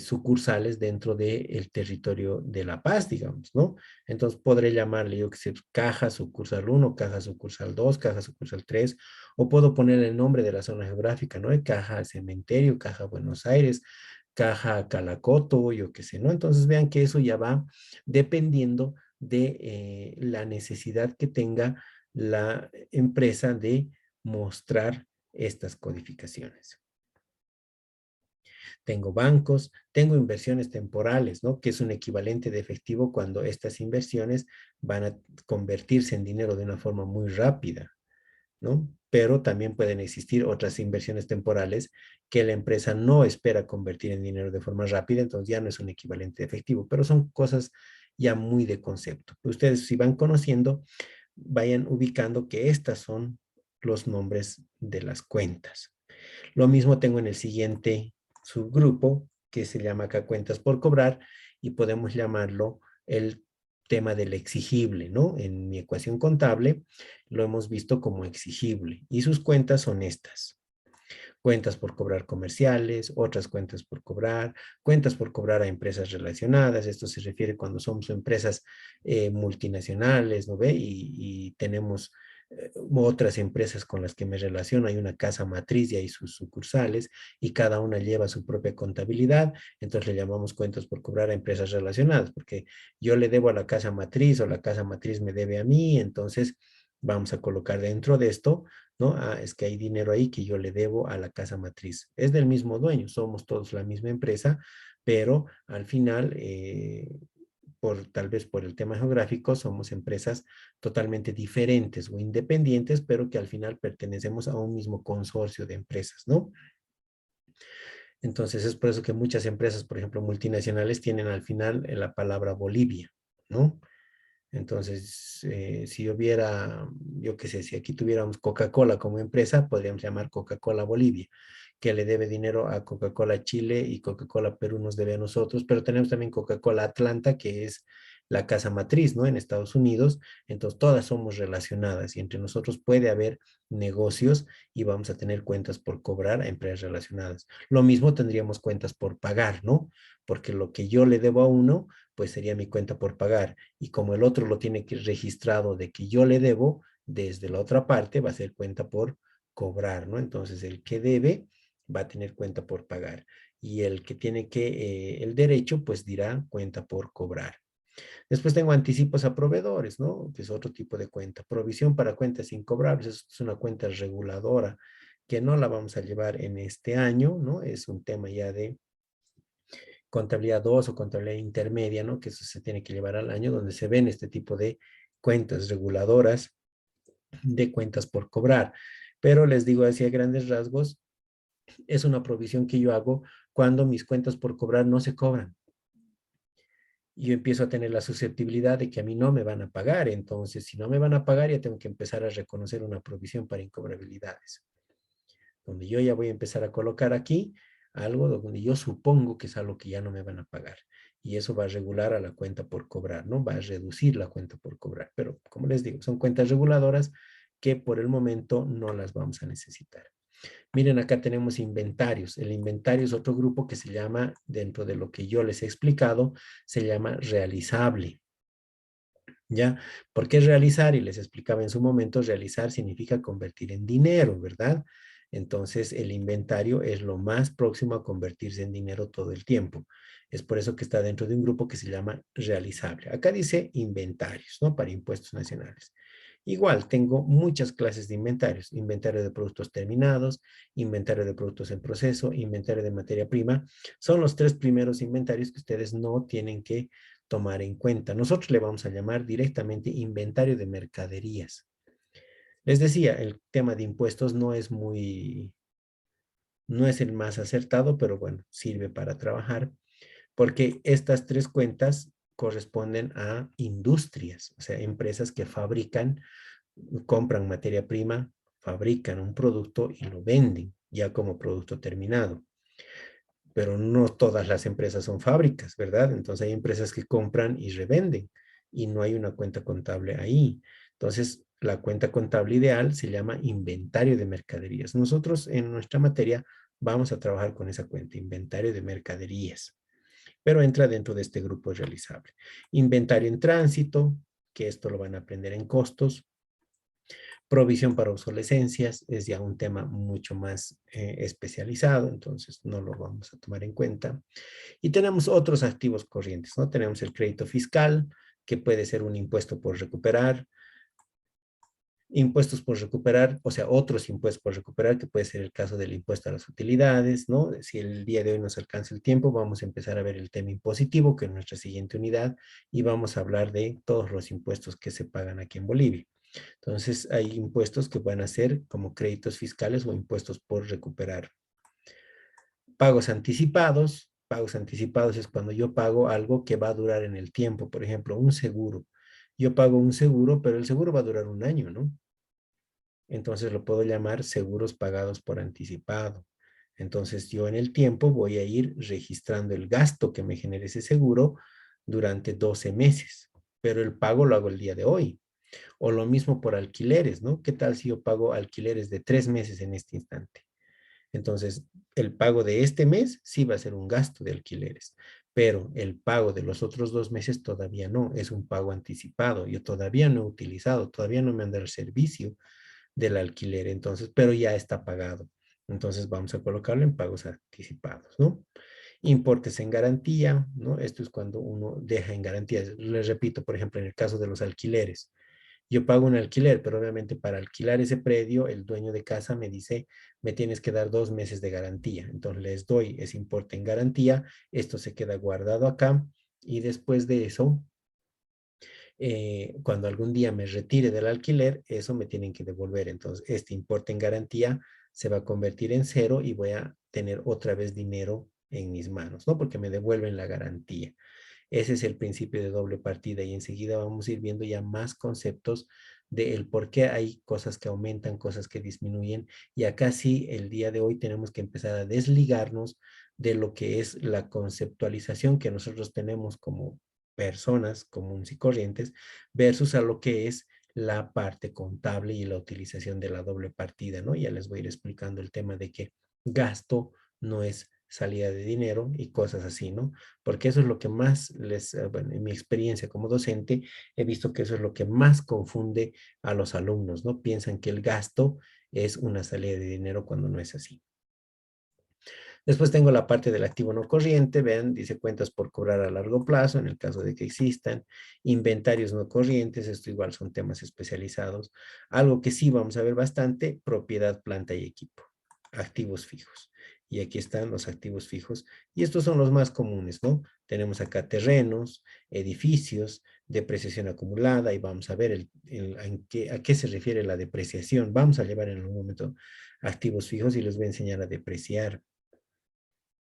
sucursales dentro del territorio de La Paz, digamos, ¿no? Entonces podré llamarle, yo que sé, caja sucursal 1, caja sucursal 2, caja sucursal 3, o puedo poner el nombre de la zona geográfica, ¿no? Caja Cementerio, Caja Buenos Aires, caja Calacoto, yo qué sé, ¿no? Entonces vean que eso ya va dependiendo de la necesidad que tenga la empresa de mostrar estas codificaciones. Tengo bancos, tengo inversiones temporales, ¿no? Que es un equivalente de efectivo cuando estas inversiones van a convertirse en dinero de una forma muy rápida, ¿no? Pero también pueden existir otras inversiones temporales que la empresa no espera convertir en dinero de forma rápida, entonces ya no es un equivalente de efectivo, pero son cosas ya muy de concepto. Ustedes si van conociendo, vayan ubicando que estas son los nombres de las cuentas. Lo mismo tengo en el siguiente subgrupo, que se llama acá cuentas por cobrar, y podemos llamarlo el tema del exigible, ¿no? En mi ecuación contable lo hemos visto como exigible, y sus cuentas son estas. Cuentas por cobrar comerciales, otras cuentas por cobrar a empresas relacionadas. Esto se refiere cuando somos empresas multinacionales, ¿no ve? Y tenemos otras empresas con las que me relaciono. Hay una casa matriz y hay sus sucursales y cada una lleva su propia contabilidad. Entonces le llamamos cuentas por cobrar a empresas relacionadas, porque yo le debo a la casa matriz o la casa matriz me debe a mí. Entonces vamos a colocar dentro de esto, ¿no? Ah, es que hay dinero ahí que yo le debo a la casa matriz. Es del mismo dueño, somos todos la misma empresa, pero al final, tal vez por el tema geográfico, somos empresas totalmente diferentes o independientes, pero que al final pertenecemos a un mismo consorcio de empresas, ¿no? Entonces es por eso que muchas empresas, por ejemplo, multinacionales, tienen al final la palabra Bolivia, ¿no? Entonces, si hubiera, yo qué sé, si aquí tuviéramos Coca-Cola como empresa, podríamos llamar Coca-Cola Bolivia, que le debe dinero a Coca-Cola Chile y Coca-Cola Perú nos debe a nosotros, pero tenemos también Coca-Cola Atlanta, que es la casa matriz, ¿no? En Estados Unidos. Entonces, todas somos relacionadas y entre nosotros puede haber negocios y vamos a tener cuentas por cobrar a empresas relacionadas. Lo mismo tendríamos cuentas por pagar, ¿no? Porque lo que yo le debo a uno, pues sería mi cuenta por pagar. Y como el otro lo tiene que registrado de que yo le debo, desde la otra parte va a ser cuenta por cobrar, ¿no? Entonces, el que debe va a tener cuenta por pagar. Y el que tiene el derecho, pues dirá cuenta por cobrar. Después tengo anticipos a proveedores, ¿no? Que es otro tipo de cuenta. Provisión para cuentas incobrables, es una cuenta reguladora que no la vamos a llevar en este año, ¿no? Es un tema ya de contabilidad 2 o contabilidad intermedia, ¿no? Que eso se tiene que llevar al año, donde se ven este tipo de cuentas reguladoras de cuentas por cobrar. Pero les digo así a grandes rasgos, es una provisión que yo hago cuando mis cuentas por cobrar no se cobran. Y yo empiezo a tener la susceptibilidad de que a mí no me van a pagar. Entonces, si no me van a pagar, ya tengo que empezar a reconocer una provisión para incobrabilidades, donde yo ya voy a empezar a colocar aquí algo donde yo supongo que es algo que ya no me van a pagar. Y eso va a regular a la cuenta por cobrar, ¿no? Va a reducir la cuenta por cobrar. Pero como les digo, son cuentas reguladoras que por el momento no las vamos a necesitar. Miren, acá tenemos inventarios. El inventario es otro grupo que se llama, dentro de lo que yo les he explicado, se llama realizable. ¿Ya? ¿Por qué realizar? Y les explicaba en su momento, realizar significa convertir en dinero, ¿verdad? Entonces, el inventario es lo más próximo a convertirse en dinero todo el tiempo. Es por eso que está dentro de un grupo que se llama realizable. Acá dice inventarios, ¿no? Para impuestos nacionales. Igual, tengo muchas clases de inventarios. Inventario de productos terminados, inventario de productos en proceso, inventario de materia prima. Son los tres primeros inventarios que ustedes no tienen que tomar en cuenta. Nosotros le vamos a llamar directamente inventario de mercaderías. Les decía, el tema de impuestos no es el más acertado, pero bueno, sirve para trabajar, porque estas tres cuentas corresponden a industrias, o sea, empresas que fabrican, compran materia prima, fabrican un producto y lo venden ya como producto terminado. Pero no todas las empresas son fábricas, ¿verdad? Entonces hay empresas que compran y revenden y no hay una cuenta contable ahí. Entonces, la cuenta contable ideal se llama inventario de mercaderías. Nosotros en nuestra materia vamos a trabajar con esa cuenta, inventario de mercaderías, pero entra dentro de este grupo realizable. Inventario en tránsito, que esto lo van a aprender en costos. Provisión para obsolescencias es ya un tema mucho más especializado, entonces no lo vamos a tomar en cuenta. Y tenemos otros activos corrientes, ¿no? Tenemos el crédito fiscal, que puede ser un impuesto por recuperar, impuestos por recuperar, o sea, otros impuestos por recuperar, que puede ser el caso del impuesto a las utilidades, ¿no? Si el día de hoy nos alcanza el tiempo, vamos a empezar a ver el tema impositivo, que es nuestra siguiente unidad, y vamos a hablar de todos los impuestos que se pagan aquí en Bolivia. Entonces, hay impuestos que van a ser como créditos fiscales o impuestos por recuperar. Pagos anticipados. Pagos anticipados es cuando yo pago algo que va a durar en el tiempo. Por ejemplo, un seguro. Yo pago un seguro, pero el seguro va a durar un año, ¿no? Entonces lo puedo llamar seguros pagados por anticipado. Entonces yo en el tiempo voy a ir registrando el gasto que me genere ese seguro durante 12 meses, pero el pago lo hago el día de hoy. O lo mismo por alquileres, ¿no? ¿Qué tal si yo pago alquileres de 3 meses en este instante? Entonces, el pago de este mes sí va a ser un gasto de alquileres, pero el pago de los otros 2 meses todavía no, es un pago anticipado. Yo todavía no he utilizado, todavía no me han dado el servicio del alquiler, entonces, pero ya está pagado. Entonces vamos a colocarlo en pagos anticipados, ¿no? Importes en garantía, ¿no? Esto es cuando uno deja en garantía. Les repito, por ejemplo, en el caso de los alquileres. Yo pago un alquiler, pero obviamente para alquilar ese predio, el dueño de casa me dice, me tienes que dar 2 meses de garantía. Entonces les doy ese importe en garantía, esto se queda guardado acá y después de eso, cuando algún día me retire del alquiler, eso me tienen que devolver. Entonces, este importe en garantía se va a convertir en cero y voy a tener otra vez dinero en mis manos, ¿no? Porque me devuelven la garantía. Ese es el principio de doble partida y enseguida vamos a ir viendo ya más conceptos de el por qué hay cosas que aumentan, cosas que disminuyen. Y acá sí, el día de hoy tenemos que empezar a desligarnos de lo que es la conceptualización que nosotros tenemos como personas comunes y corrientes versus a lo que es la parte contable y la utilización de la doble partida, ¿no? Ya les voy a ir explicando el tema de que gasto no es salida de dinero y cosas así, ¿no? Porque eso es lo que más bueno, en mi experiencia como docente, he visto que eso es lo que más confunde a los alumnos, ¿no? Piensan que el gasto es una salida de dinero cuando no es así. Después tengo la parte del activo no corriente, vean, dice cuentas por cobrar a largo plazo, en el caso de que existan, inventarios no corrientes, esto igual son temas especializados. Algo que sí vamos a ver bastante, propiedad, planta y equipo, activos fijos. Y aquí están los activos fijos, y estos son los más comunes, ¿no? Tenemos acá terrenos, edificios, depreciación acumulada, y vamos a ver a qué se refiere la depreciación. Vamos a llevar en algún momento activos fijos y les voy a enseñar a depreciar,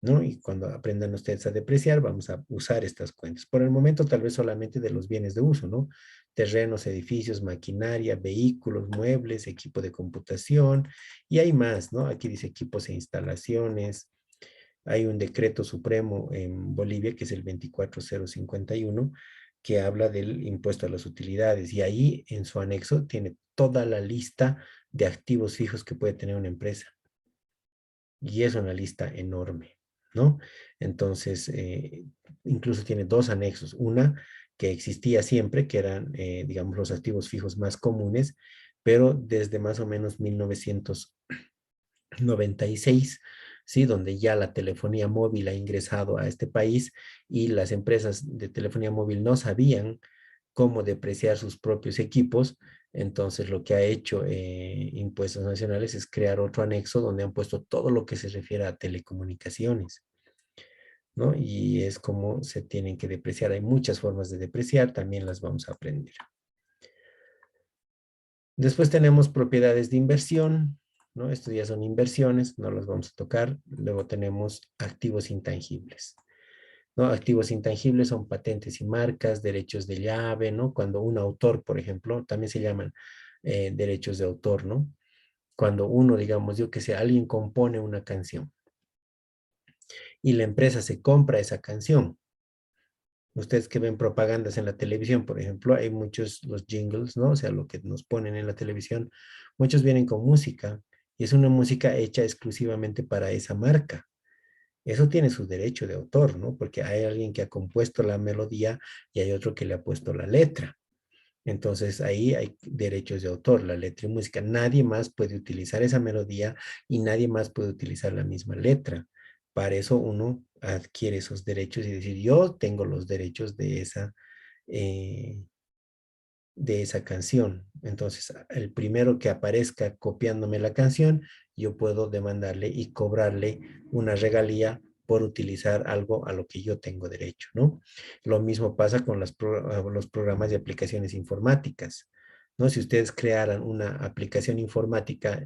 ¿no? Y cuando aprendan ustedes a depreciar, vamos a usar estas cuentas. Por el momento, tal vez solamente de los bienes de uso, ¿no? Terrenos, edificios, maquinaria, vehículos, muebles, equipo de computación, y hay más, ¿no? Aquí dice equipos e instalaciones. Hay un decreto supremo en Bolivia, que es el 24051, que habla del impuesto a las utilidades, y ahí en su anexo tiene toda la lista de activos fijos que puede tener una empresa. Y es una lista enorme, ¿no? Entonces, incluso tiene dos anexos. Una que existía siempre, que eran, digamos, los activos fijos más comunes, pero desde más o menos 1996, ¿sí? Donde ya la telefonía móvil ha ingresado a este país y las empresas de telefonía móvil no sabían cómo depreciar sus propios equipos. Entonces, lo que ha hecho Impuestos Nacionales es crear otro anexo donde han puesto todo lo que se refiere a telecomunicaciones, ¿no? Y es como se tienen que depreciar. Hay muchas formas de depreciar, también las vamos a aprender. Después tenemos propiedades de inversión, ¿no? Estos ya son inversiones, no las vamos a tocar. Luego tenemos activos intangibles, ¿no? Activos intangibles son patentes y marcas, derechos de llave, ¿no? Cuando un autor, por ejemplo, también se llaman derechos de autor, ¿no? Cuando uno, digamos, yo que sé, alguien compone una canción y la empresa se compra esa canción. Ustedes que ven propagandas en la televisión, por ejemplo, hay muchos, los jingles, ¿no? O sea, lo que nos ponen en la televisión, muchos vienen con música y es una música hecha exclusivamente para esa marca. Eso tiene su derecho de autor, ¿no? Porque hay alguien que ha compuesto la melodía y hay otro que le ha puesto la letra. Entonces ahí hay derechos de autor, la letra y música. Nadie más puede utilizar esa melodía y nadie más puede utilizar la misma letra. Para eso uno adquiere esos derechos y decir, yo tengo los derechos eh, de esa canción. Entonces, el primero que aparezca copiándome la canción, yo puedo demandarle y cobrarle una regalía por utilizar algo a lo que yo tengo derecho, ¿no? Lo mismo pasa con los programas de aplicaciones informáticas, ¿no? Si ustedes crearan una aplicación informática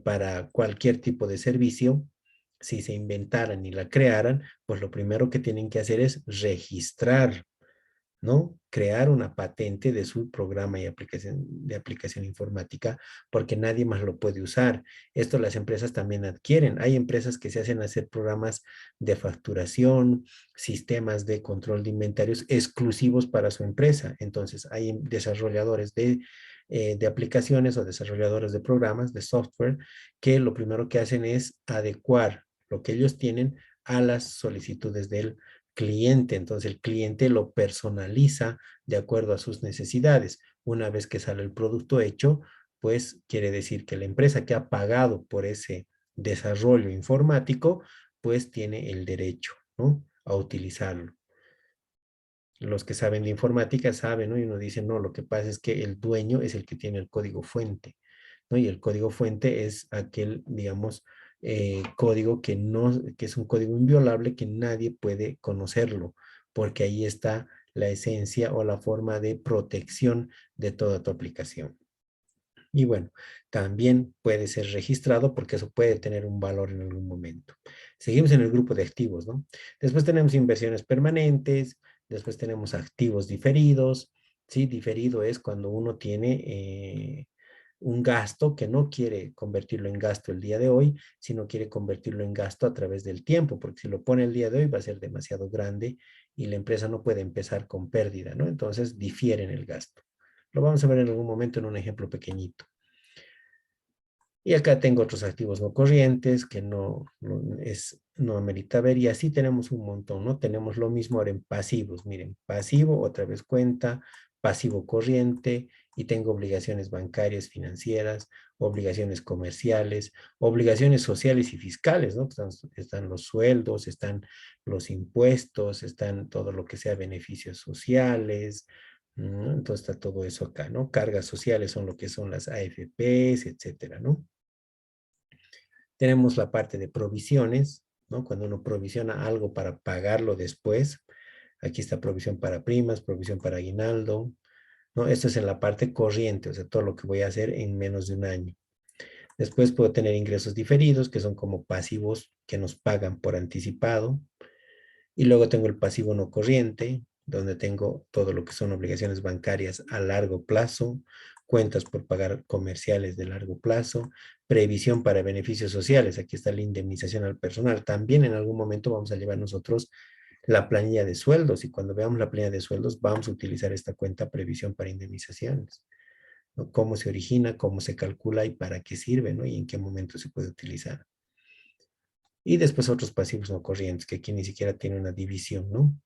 para cualquier tipo de servicio, si se inventaran y la crearan, pues lo primero que tienen que hacer es registrar, ¿no? Crear una patente de su programa y de aplicación informática, porque nadie más lo puede usar. Esto las empresas también adquieren. Hay empresas que se hacen hacer programas de facturación, sistemas de control de inventarios exclusivos para su empresa. Entonces, hay desarrolladores de aplicaciones o desarrolladores de programas, de software, que lo primero que hacen es adecuar lo que ellos tienen a las solicitudes del cliente. Entonces el cliente lo personaliza de acuerdo a sus necesidades. Una vez que sale el producto hecho, pues quiere decir que la empresa que ha pagado por ese desarrollo informático, pues tiene el derecho, ¿no?, a utilizarlo. Los que saben de informática saben, ¿no? Y uno dice, no, lo que pasa es que el dueño es el que tiene el código fuente, ¿no? Y el código fuente es aquel, digamos, código que no, que es un código inviolable que nadie puede conocerlo, porque ahí está la esencia o la forma de protección de toda tu aplicación. Y bueno, también puede ser registrado porque eso puede tener un valor en algún momento. Seguimos en el grupo de activos, ¿no? Después tenemos inversiones permanentes, después tenemos activos diferidos, ¿sí? Diferido es cuando uno tiene un gasto que no quiere convertirlo en gasto el día de hoy, sino quiere convertirlo en gasto a través del tiempo, porque si lo pone el día de hoy va a ser demasiado grande y la empresa no puede empezar con pérdida, ¿no? Entonces difieren el gasto. Lo vamos a ver en algún momento en un ejemplo pequeñito. Y acá tengo otros activos no corrientes que no amerita ver. Y así tenemos un montón, ¿no? Tenemos lo mismo ahora en pasivos. Miren, pasivo, otra vez cuenta, pasivo corriente, y tengo obligaciones bancarias, financieras, obligaciones comerciales, obligaciones sociales y fiscales, ¿no? Están los sueldos, están los impuestos, están todo lo que sea beneficios sociales, ¿no? Entonces está todo eso acá, ¿no? Cargas sociales son lo que son las AFPs, etcétera, ¿no? Tenemos la parte de provisiones, ¿no? Cuando uno provisiona algo para pagarlo después. Aquí está provisión para primas, provisión para aguinaldo, ¿no? Esto es en la parte corriente, o sea, todo lo que voy a hacer en menos de un año. Después puedo tener ingresos diferidos, que son como pasivos que nos pagan por anticipado. Y luego tengo el pasivo no corriente, donde tengo todo lo que son obligaciones bancarias a largo plazo, cuentas por pagar comerciales de largo plazo, previsión para beneficios sociales. Aquí está la indemnización al personal. También en algún momento vamos a llevar nosotros la planilla de sueldos y cuando veamos la planilla de sueldos vamos a utilizar esta cuenta previsión para indemnizaciones, ¿no? Cómo se origina, cómo se calcula y para qué sirve, ¿no? Y en qué momento se puede utilizar. Y después otros pasivos no corrientes, que aquí ni siquiera tiene una división, ¿no?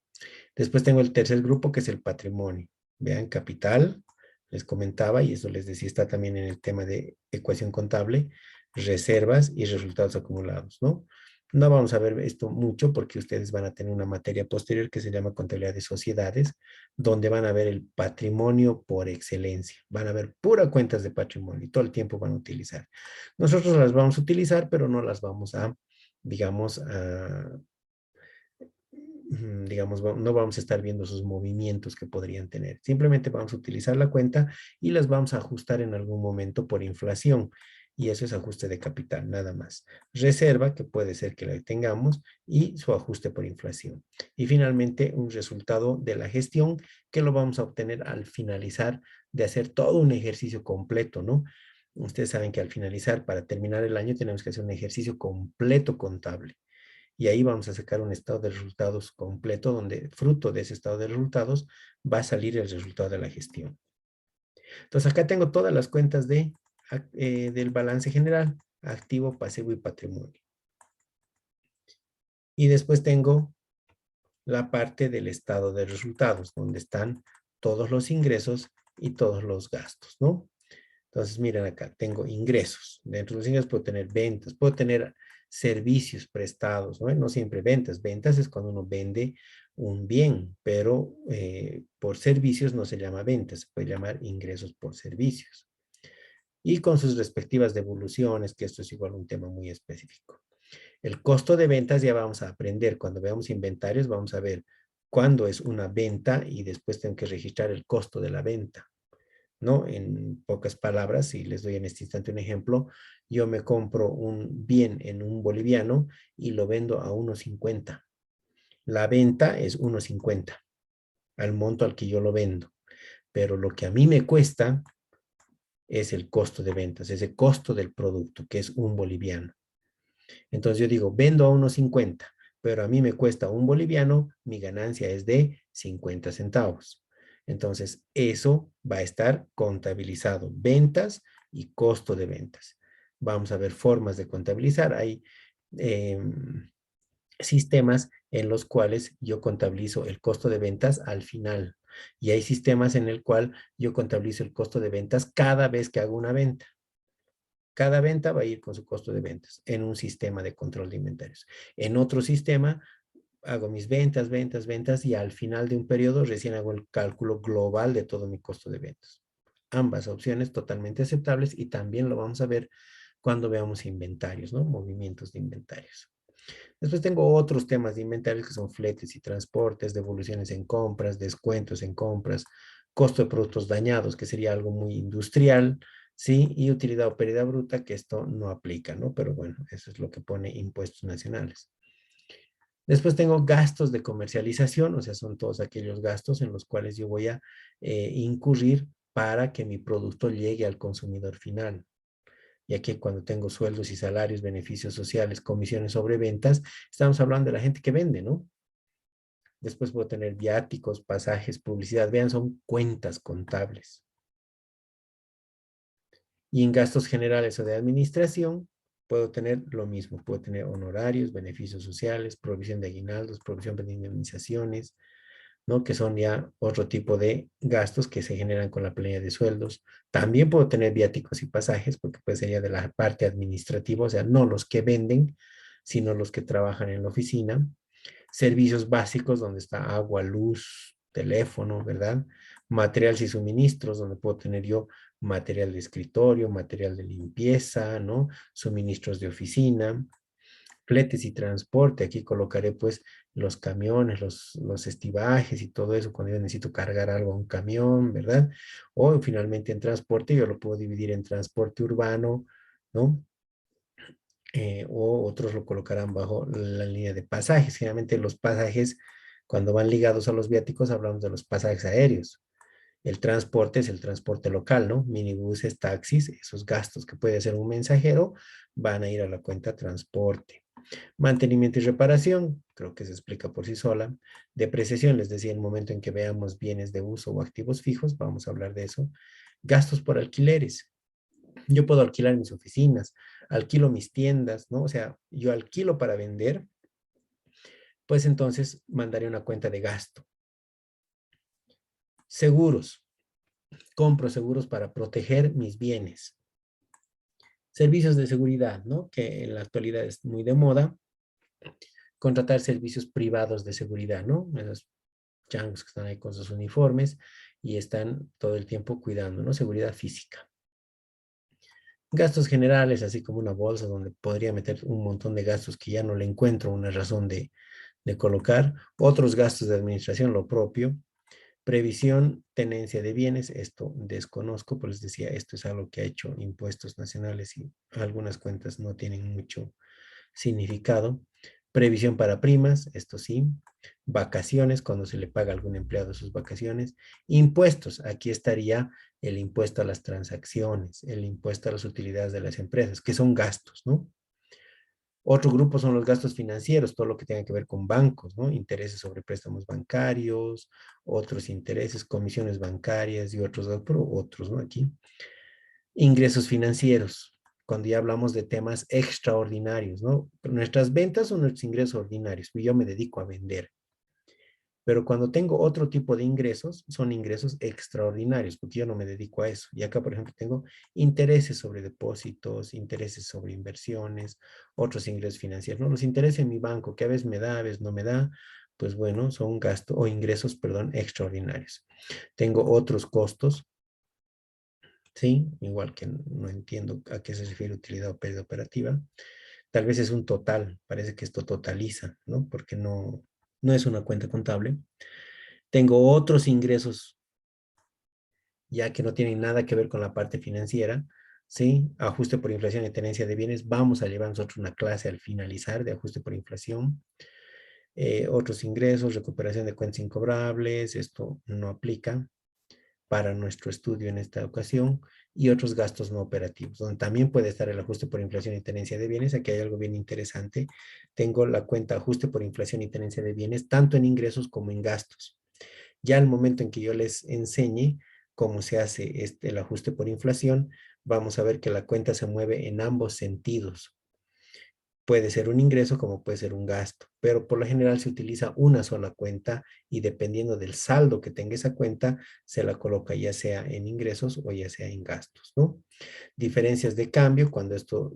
Después tengo el tercer grupo, que es el patrimonio. Vean, capital, les comentaba, y eso les decía, está también en el tema de ecuación contable, reservas y resultados acumulados, ¿no? No vamos a ver esto mucho porque ustedes van a tener una materia posterior que se llama contabilidad de sociedades, donde van a ver el patrimonio por excelencia. Van a ver pura cuentas de patrimonio y todo el tiempo van a utilizar. Nosotros las vamos a utilizar, pero no las vamos a, digamos, digamos, no vamos a estar viendo sus movimientos que podrían tener. Simplemente vamos a utilizar la cuenta y las vamos a ajustar en algún momento por inflación. Y eso es ajuste de capital, nada más. Reserva, que puede ser que la tengamos, y su ajuste por inflación. Y finalmente, un resultado de la gestión que lo vamos a obtener al finalizar de hacer todo un ejercicio completo, ¿no? Ustedes saben que al finalizar, para terminar el año, tenemos que hacer un ejercicio completo contable y ahí vamos a sacar un estado de resultados completo donde fruto de ese estado de resultados va a salir el resultado de la gestión. Entonces acá tengo todas las cuentas del balance general, activo, pasivo y patrimonio. Y después tengo la parte del estado de resultados, donde están todos los ingresos y todos los gastos, ¿no? Entonces, miren acá, tengo ingresos. Dentro de los ingresos puedo tener ventas, puedo tener servicios prestados, ¿no? No siempre ventas. Ventas es cuando uno vende un bien, pero por servicios no se llama ventas, se puede llamar ingresos por servicios. Y con sus respectivas devoluciones, que esto es igual un tema muy específico. El costo de ventas ya vamos a aprender. Cuando veamos inventarios, vamos a ver cuándo es una venta y después tengo que registrar el costo de la venta, ¿no? En pocas palabras, si les doy en este instante un ejemplo, yo me compro un bien en un boliviano y lo vendo a 1.50. La venta es 1.50. al monto al que yo lo vendo. Pero lo que a mí me cuesta es el costo de ventas, ese costo del producto, que es 1 boliviano. Entonces yo digo, vendo a 1.50, pero a mí me cuesta 1 boliviano, mi ganancia es de 50 centavos. Entonces eso va a estar contabilizado, ventas y costo de ventas. Vamos a ver formas de contabilizar. Hay eh, sistemas en los cuales yo contabilizo el costo de ventas al final. Y hay sistemas en el cual yo contabilizo el costo de ventas cada vez que hago una venta. Cada venta va a ir con su costo de ventas en un sistema de control de inventarios. En otro sistema hago mis ventas, ventas, ventas y al final de un periodo recién hago el cálculo global de todo mi costo de ventas. Ambas opciones totalmente aceptables y también lo vamos a ver cuando veamos inventarios, ¿no? Movimientos de inventarios. Después tengo otros temas de inventarios que son fletes y transportes, devoluciones en compras, descuentos en compras, costo de productos dañados, que sería algo muy industrial, ¿sí? Y utilidad o pérdida bruta, que esto no aplica, ¿no? Pero bueno, eso es lo que pone impuestos nacionales. Después tengo gastos de comercialización, o sea, son todos aquellos gastos en los cuales yo voy a incurrir para que mi producto llegue al consumidor final. Ya que cuando tengo sueldos y salarios, beneficios sociales, comisiones sobre ventas, estamos hablando de la gente que vende, ¿no? Después puedo tener viáticos, pasajes, publicidad. Vean, son cuentas contables. Y en gastos generales o de administración, puedo tener lo mismo. Puedo tener honorarios, beneficios sociales, provisión de aguinaldos, provisión de indemnizaciones, ¿no? Que son ya otro tipo de gastos que se generan con la planilla de sueldos. También puedo tener viáticos y pasajes, porque pues sería de la parte administrativa, o sea, no los que venden, sino los que trabajan en la oficina. Servicios básicos, donde está agua, luz, teléfono, ¿verdad? Materiales y suministros, donde puedo tener yo material de escritorio, material de limpieza, ¿no? Suministros de oficina, fletes y transporte. Aquí colocaré pues los camiones, los estibajes y todo eso cuando yo necesito cargar algo a un camión, ¿verdad? O finalmente en transporte, yo lo puedo dividir en transporte urbano, ¿no? O otros lo colocarán bajo la línea de pasajes. Generalmente los pasajes, cuando van ligados a los viáticos, hablamos de los pasajes aéreos. El transporte es el transporte local, ¿no? Minibuses, taxis, esos gastos que puede hacer un mensajero van a ir a la cuenta transporte. Mantenimiento y reparación, creo que se explica por sí sola. Depreciación, les decía, en el momento en que veamos bienes de uso o activos fijos, vamos a hablar de eso. Gastos por alquileres. Yo puedo alquilar mis oficinas, alquilo mis tiendas, ¿no? O sea, yo alquilo para vender, pues entonces mandaré una cuenta de gasto. Seguros. Compro seguros para proteger mis bienes. Servicios de seguridad, ¿no? Que en la actualidad es muy de moda. Contratar servicios privados de seguridad, ¿no? Esos changos que están ahí con sus uniformes y están todo el tiempo cuidando, ¿no? Seguridad física. Gastos generales, así como una bolsa donde podría meter un montón de gastos que ya no le encuentro una razón de colocar. Otros gastos de administración, lo propio. Previsión, tenencia de bienes, esto desconozco, pero les decía, esto es algo que ha hecho impuestos nacionales y algunas cuentas no tienen mucho significado. Previsión para primas, esto sí. Vacaciones, cuando se le paga a algún empleado sus vacaciones. Impuestos, aquí estaría el impuesto a las transacciones, el impuesto a las utilidades de las empresas, que son gastos, ¿no? Otro grupo son los gastos financieros, todo lo que tenga que ver con bancos, ¿no? Intereses sobre préstamos bancarios, otros intereses, comisiones bancarias y otros, pero otros, ¿no? Aquí. Ingresos financieros, cuando ya hablamos de temas extraordinarios, ¿no? Nuestras ventas son nuestros ingresos ordinarios, yo me dedico a vender. Pero cuando tengo otro tipo de ingresos, son ingresos extraordinarios, porque yo no me dedico a eso. Y acá, por ejemplo, tengo intereses sobre depósitos, intereses sobre inversiones, otros ingresos financieros. ¿No? Los intereses en mi banco, que a veces me da, a veces no me da, pues bueno, son gastos o ingresos, perdón, extraordinarios. Tengo otros costos, ¿sí? Igual que no entiendo a qué se refiere utilidad o pérdida operativa. Tal vez es un total, parece que esto totaliza, ¿no? Porque no es una cuenta contable. Tengo otros ingresos ya que no tienen nada que ver con la parte financiera, ¿sí? Ajuste por inflación y tenencia de bienes. Vamos a llevar nosotros una clase al finalizar de ajuste por inflación. Otros ingresos, recuperación de cuentas incobrables, esto no aplica para nuestro estudio en esta ocasión, y otros gastos no operativos, donde también puede estar el ajuste por inflación y tenencia de bienes. Aquí hay algo bien interesante. Tengo la cuenta ajuste por inflación y tenencia de bienes, tanto en ingresos como en gastos. Ya al momento en que yo les enseñe cómo se hace el ajuste por inflación, vamos a ver que la cuenta se mueve en ambos sentidos. Puede ser un ingreso como puede ser un gasto, pero por lo general se utiliza una sola cuenta y dependiendo del saldo que tenga esa cuenta, se la coloca ya sea en ingresos o ya sea en gastos, ¿no? Diferencias de cambio, cuando esto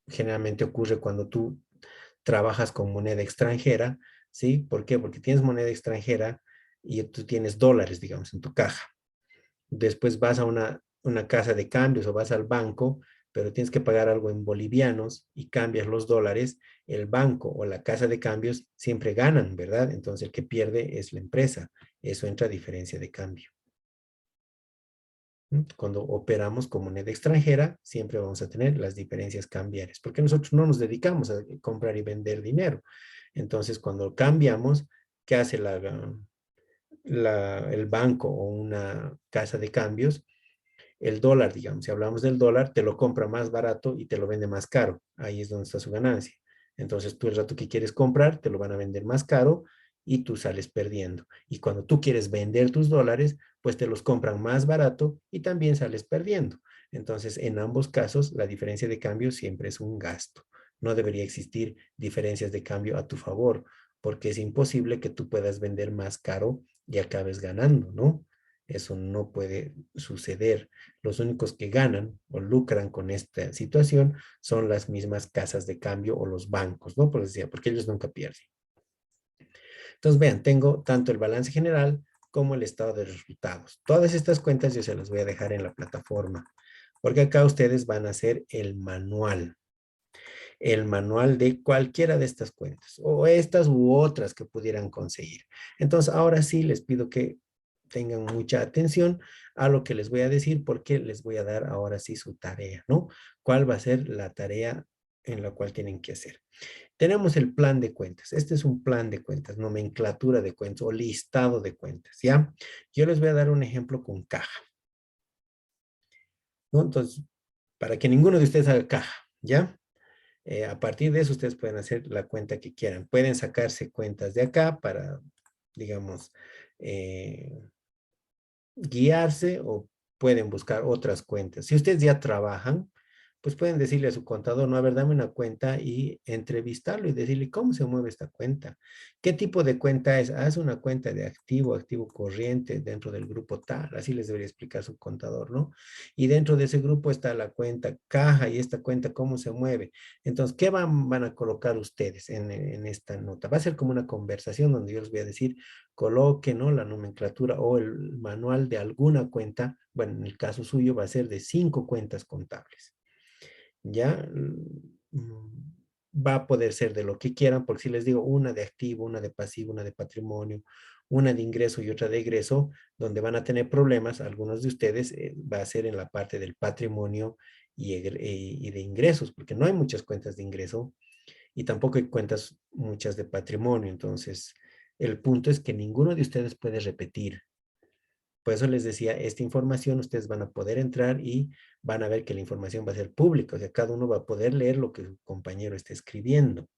generalmente ocurre cuando tú trabajas con moneda extranjera, ¿sí? ¿Por qué? Porque tienes moneda extranjera y tú tienes dólares, digamos, en tu caja. Después vas a una casa de cambios o vas al banco, pero tienes que pagar algo en bolivianos y cambias los dólares, el banco o la casa de cambios siempre ganan, ¿verdad? Entonces el que pierde es la empresa. Eso entra a diferencia de cambio. Cuando operamos con moneda extranjera, siempre vamos a tener las diferencias cambiarias, porque nosotros no nos dedicamos a comprar y vender dinero. Entonces, cuando cambiamos, ¿qué hace el banco o una casa de cambios? El dólar, digamos, si hablamos del dólar, te lo compra más barato y te lo vende más caro. Ahí es donde está su ganancia. Entonces, tú el rato que quieres comprar, te lo van a vender más caro y tú sales perdiendo. Y cuando tú quieres vender tus dólares, pues te los compran más barato y también sales perdiendo. Entonces, en ambos casos, la diferencia de cambio siempre es un gasto. No debería existir diferencias de cambio a tu favor, porque es imposible que tú puedas vender más caro y acabes ganando, ¿no? Eso no puede suceder. Los únicos que ganan o lucran con esta situación son las mismas casas de cambio o los bancos, ¿no? Por decir, porque ellos nunca pierden. Entonces, vean, tengo tanto el balance general como el estado de resultados. Todas estas cuentas yo se las voy a dejar en la plataforma, porque acá ustedes van a hacer el manual de cualquiera de estas cuentas, o estas u otras que pudieran conseguir. Entonces, ahora sí les pido que tengan mucha atención a lo que les voy a decir, porque les voy a dar ahora sí su tarea, ¿no? ¿Cuál va a ser la tarea en la cual tienen que hacer? Tenemos el plan de cuentas. Este es un plan de cuentas, nomenclatura de cuentas o listado de cuentas, ¿ya? Yo les voy a dar un ejemplo con caja, ¿no? Entonces, para que ninguno de ustedes haga caja, ¿ya? A partir de eso, ustedes pueden hacer la cuenta que quieran. Pueden sacarse cuentas de acá para, digamos, eh, guiarse o pueden buscar otras cuentas. Si ustedes ya trabajan, pues pueden decirle a su contador, no, a ver, dame una cuenta y entrevistarlo y decirle cómo se mueve esta cuenta. ¿Qué tipo de cuenta es? Haz una cuenta de activo, activo corriente dentro del grupo tal. Así les debería explicar su contador, ¿no? Y dentro de ese grupo está la cuenta caja y esta cuenta cómo se mueve. Entonces, ¿qué van a colocar ustedes en esta nota? Va a ser como una conversación donde yo les voy a decir, coloque, ¿no? La nomenclatura o el manual de alguna cuenta. Bueno, en el caso suyo va a ser de 5 cuentas contables. ¿Ya? Va a poder ser de lo que quieran, porque si les digo una de activo, una de pasivo, una de patrimonio, una de ingreso y otra de egreso, donde van a tener problemas, algunos de ustedes, va a ser en la parte del patrimonio y de ingresos, porque no hay muchas cuentas de ingreso y tampoco hay cuentas muchas de patrimonio. Entonces, el punto es que ninguno de ustedes puede repetir. Por eso les decía, esta información ustedes van a poder entrar y van a ver que la información va a ser pública, o sea, cada uno va a poder leer lo que su compañero está escribiendo.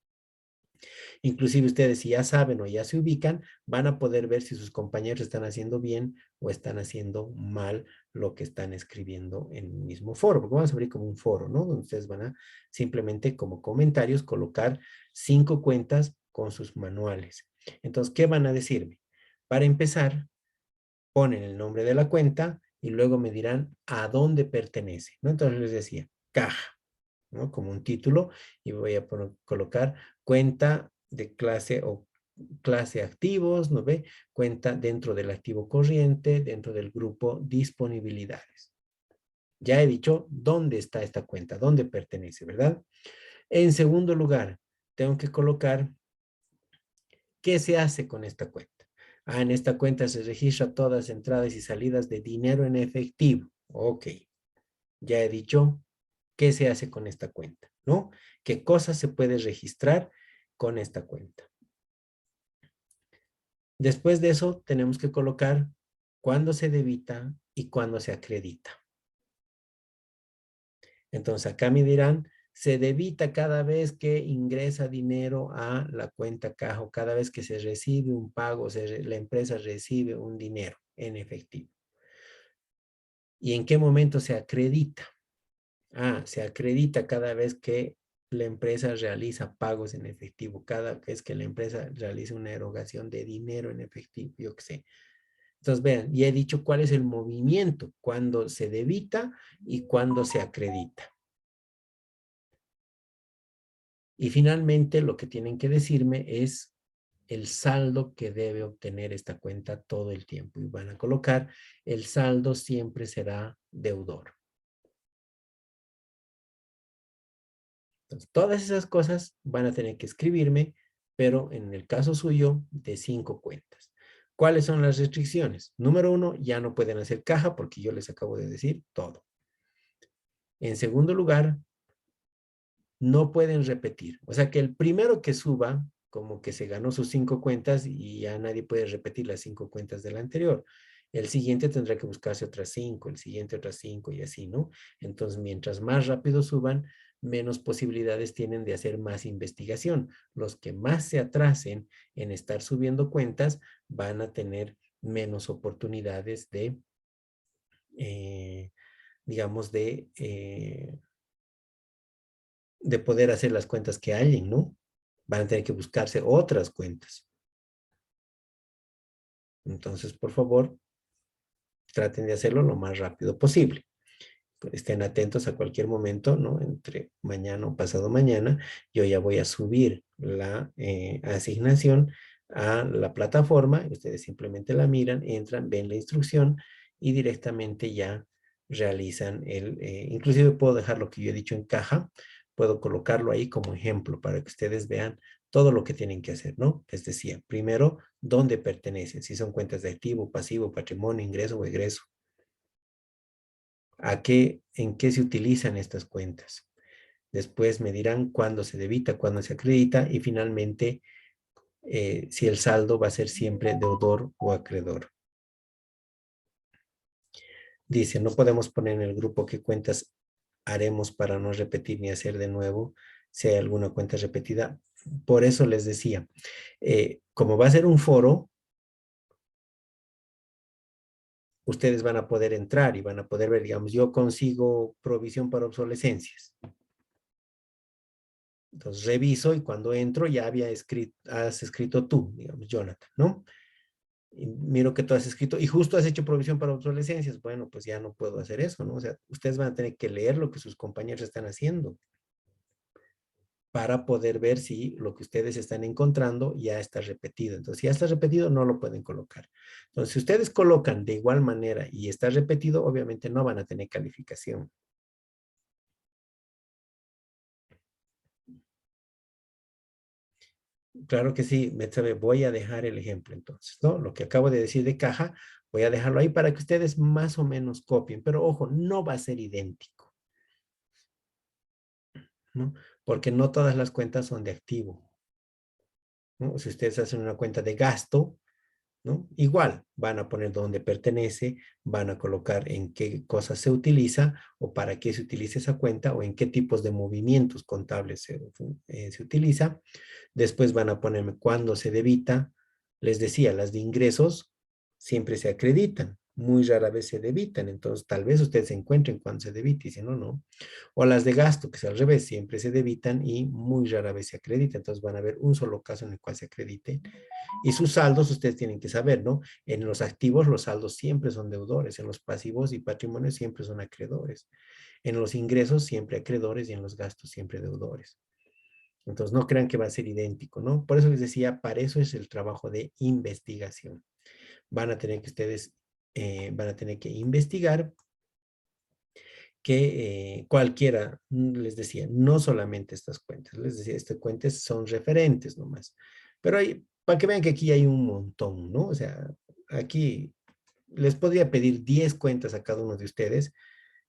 Inclusive ustedes si ya saben o ya se ubican, van a poder ver si sus compañeros están haciendo bien o están haciendo mal lo que están escribiendo en el mismo foro, porque vamos a abrir como un foro, ¿no? Donde ustedes van a simplemente como comentarios colocar 5 cuentas con sus manuales. Entonces, ¿qué van a decirme? Para empezar, ponen el nombre de la cuenta y luego me dirán a dónde pertenece, ¿no? Entonces les decía, caja, ¿no? Como un título y voy a colocar cuenta de clase o clase activos, ¿no ve? Cuenta dentro del activo corriente, dentro del grupo disponibilidades. Ya he dicho dónde está esta cuenta, dónde pertenece, ¿verdad? En segundo lugar, tengo que colocar qué se hace con esta cuenta. Ah, en esta cuenta se registra todas entradas y salidas de dinero en efectivo. Ok, ya he dicho qué se hace con esta cuenta, ¿no? ¿Qué cosas se puede registrar con esta cuenta? Después de eso, tenemos que colocar cuándo se debita y cuándo se acredita. Entonces, acá me dirán, se debita cada vez que ingresa dinero a la cuenta caja o cada vez que se recibe un pago, la empresa recibe un dinero en efectivo. ¿Y en qué momento se acredita? Se acredita cada vez que la empresa realiza pagos en efectivo, cada vez que la empresa realiza una erogación de dinero en efectivo, yo qué sé. Entonces, vean, ya he dicho cuál es el movimiento, cuando se debita y cuando se acredita. Y finalmente, lo que tienen que decirme es el saldo que debe obtener esta cuenta todo el tiempo. Y van a colocar, el saldo siempre será deudor. Entonces, todas esas cosas van a tener que escribirme, pero en el caso suyo, de 5 cuentas. ¿Cuáles son las restricciones? Número 1, ya no pueden hacer caja porque yo les acabo de decir todo. En segundo lugar, no pueden repetir. O sea que el primero que suba, como que se ganó sus 5 cuentas y ya nadie puede repetir las 5 cuentas del anterior. El siguiente tendrá que buscarse otras 5, el siguiente otras 5 y así, ¿no? Entonces, mientras más rápido suban, menos posibilidades tienen de hacer más investigación. Los que más se atrasen en estar subiendo cuentas van a tener menos oportunidades de, digamos, de poder hacer las cuentas que hay, ¿no? Van a tener que buscarse otras cuentas. Entonces, por favor, traten de hacerlo lo más rápido posible. Estén atentos a cualquier momento, ¿no? Entre mañana o pasado mañana, yo ya voy a subir la asignación a la plataforma. Ustedes simplemente la miran, entran, ven la instrucción y directamente ya realizan inclusive puedo dejar lo que yo he dicho en caja, puedo colocarlo ahí como ejemplo para que ustedes vean todo lo que tienen que hacer, ¿no? Les decía, primero, ¿dónde pertenecen? Si son cuentas de activo, pasivo, patrimonio, ingreso o egreso. ¿En qué se utilizan estas cuentas? Después me dirán cuándo se debita, cuándo se acredita y finalmente si el saldo va a ser siempre deudor o acreedor. Dice, no podemos poner en el grupo qué cuentas haremos para no repetir ni hacer de nuevo si hay alguna cuenta repetida. Por eso les decía, como va a ser un foro, ustedes van a poder entrar y van a poder ver, digamos, yo consigo provisión para obsolescencias. Entonces reviso y cuando entro ya has escrito tú, digamos, Jonathan, ¿no? Y miro que tú has escrito y justo has hecho provisión para obsolescencias. Bueno, pues ya no puedo hacer eso, ¿no? O sea, ustedes van a tener que leer lo que sus compañeros están haciendo para poder ver si lo que ustedes están encontrando ya está repetido. Entonces, si ya está repetido, no lo pueden colocar. Entonces, si ustedes colocan de igual manera y está repetido, obviamente no van a tener calificación. Claro que sí, Betsabe, voy a dejar el ejemplo entonces, ¿no? Lo que acabo de decir de caja, voy a dejarlo ahí para que ustedes más o menos copien, pero ojo, no va a ser idéntico, ¿no? Porque no todas las cuentas son de activo, ¿no? Si ustedes hacen una cuenta de gasto, ¿no? Igual van a poner dónde pertenece, van a colocar en qué cosas se utiliza o para qué se utiliza esa cuenta o en qué tipos de movimientos contables se utiliza. Después van a ponerme cuándo se debita. Les decía, las de ingresos siempre se acreditan, muy rara vez se debitan, entonces tal vez ustedes se encuentren cuando se debita y si no, no. O las de gasto, que es al revés, siempre se debitan y muy rara vez se acreditan, entonces van a ver un solo caso en el cual se acredite. Y sus saldos ustedes tienen que saber, ¿no? En los activos los saldos siempre son deudores, en los pasivos y patrimonios siempre son acreedores. En los ingresos siempre acreedores y en los gastos siempre deudores. Entonces no crean que va a ser idéntico, ¿no? Por eso les decía, para eso es el trabajo de investigación. Van a tener que ustedes, van a tener que investigar que cualquiera, les decía, no solamente estas cuentas, les decía, estas cuentas son referentes nomás. Pero hay, para que vean que aquí hay un montón, ¿no? O sea, aquí les podría pedir 10 cuentas a cada uno de ustedes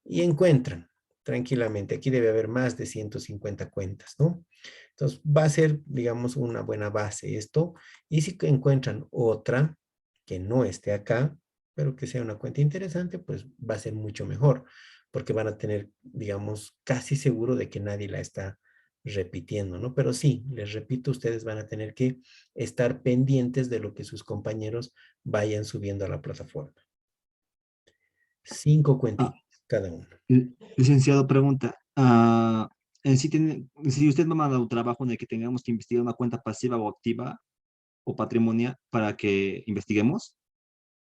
y encuentran. tranquilamente. Aquí debe haber más de 150 cuentas, ¿no? Entonces, va a ser, digamos, una buena base esto. Y si encuentran otra que no esté acá, pero que sea una cuenta interesante, pues va a ser mucho mejor, porque van a tener, digamos, casi seguro de que nadie la está repitiendo, ¿no? Pero sí, les repito, ustedes van a tener que estar pendientes de lo que sus compañeros vayan subiendo a la plataforma. 5 Ah, cuentitas cada uno. licenciado, pregunta. Si usted me manda un trabajo en el que tengamos que investigar una cuenta pasiva o activa o patrimonial para que investiguemos,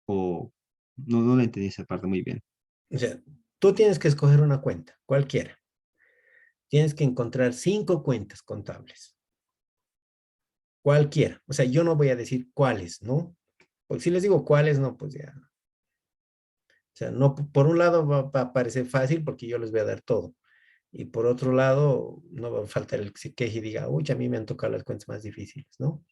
o no le entendí esa parte muy bien. O sea, tú tienes que escoger una cuenta, cualquiera. Tienes que encontrar 5 cuentas contables, cualquiera. O sea, yo no voy a decir cuáles, ¿no? Porque si les digo cuáles, no, pues ya. O sea, no, por un lado va a parecer fácil porque yo les voy a dar todo. Y por otro lado, no va a faltar el que se queje y diga, uy, a mí me han tocado las cuentas más difíciles, ¿no?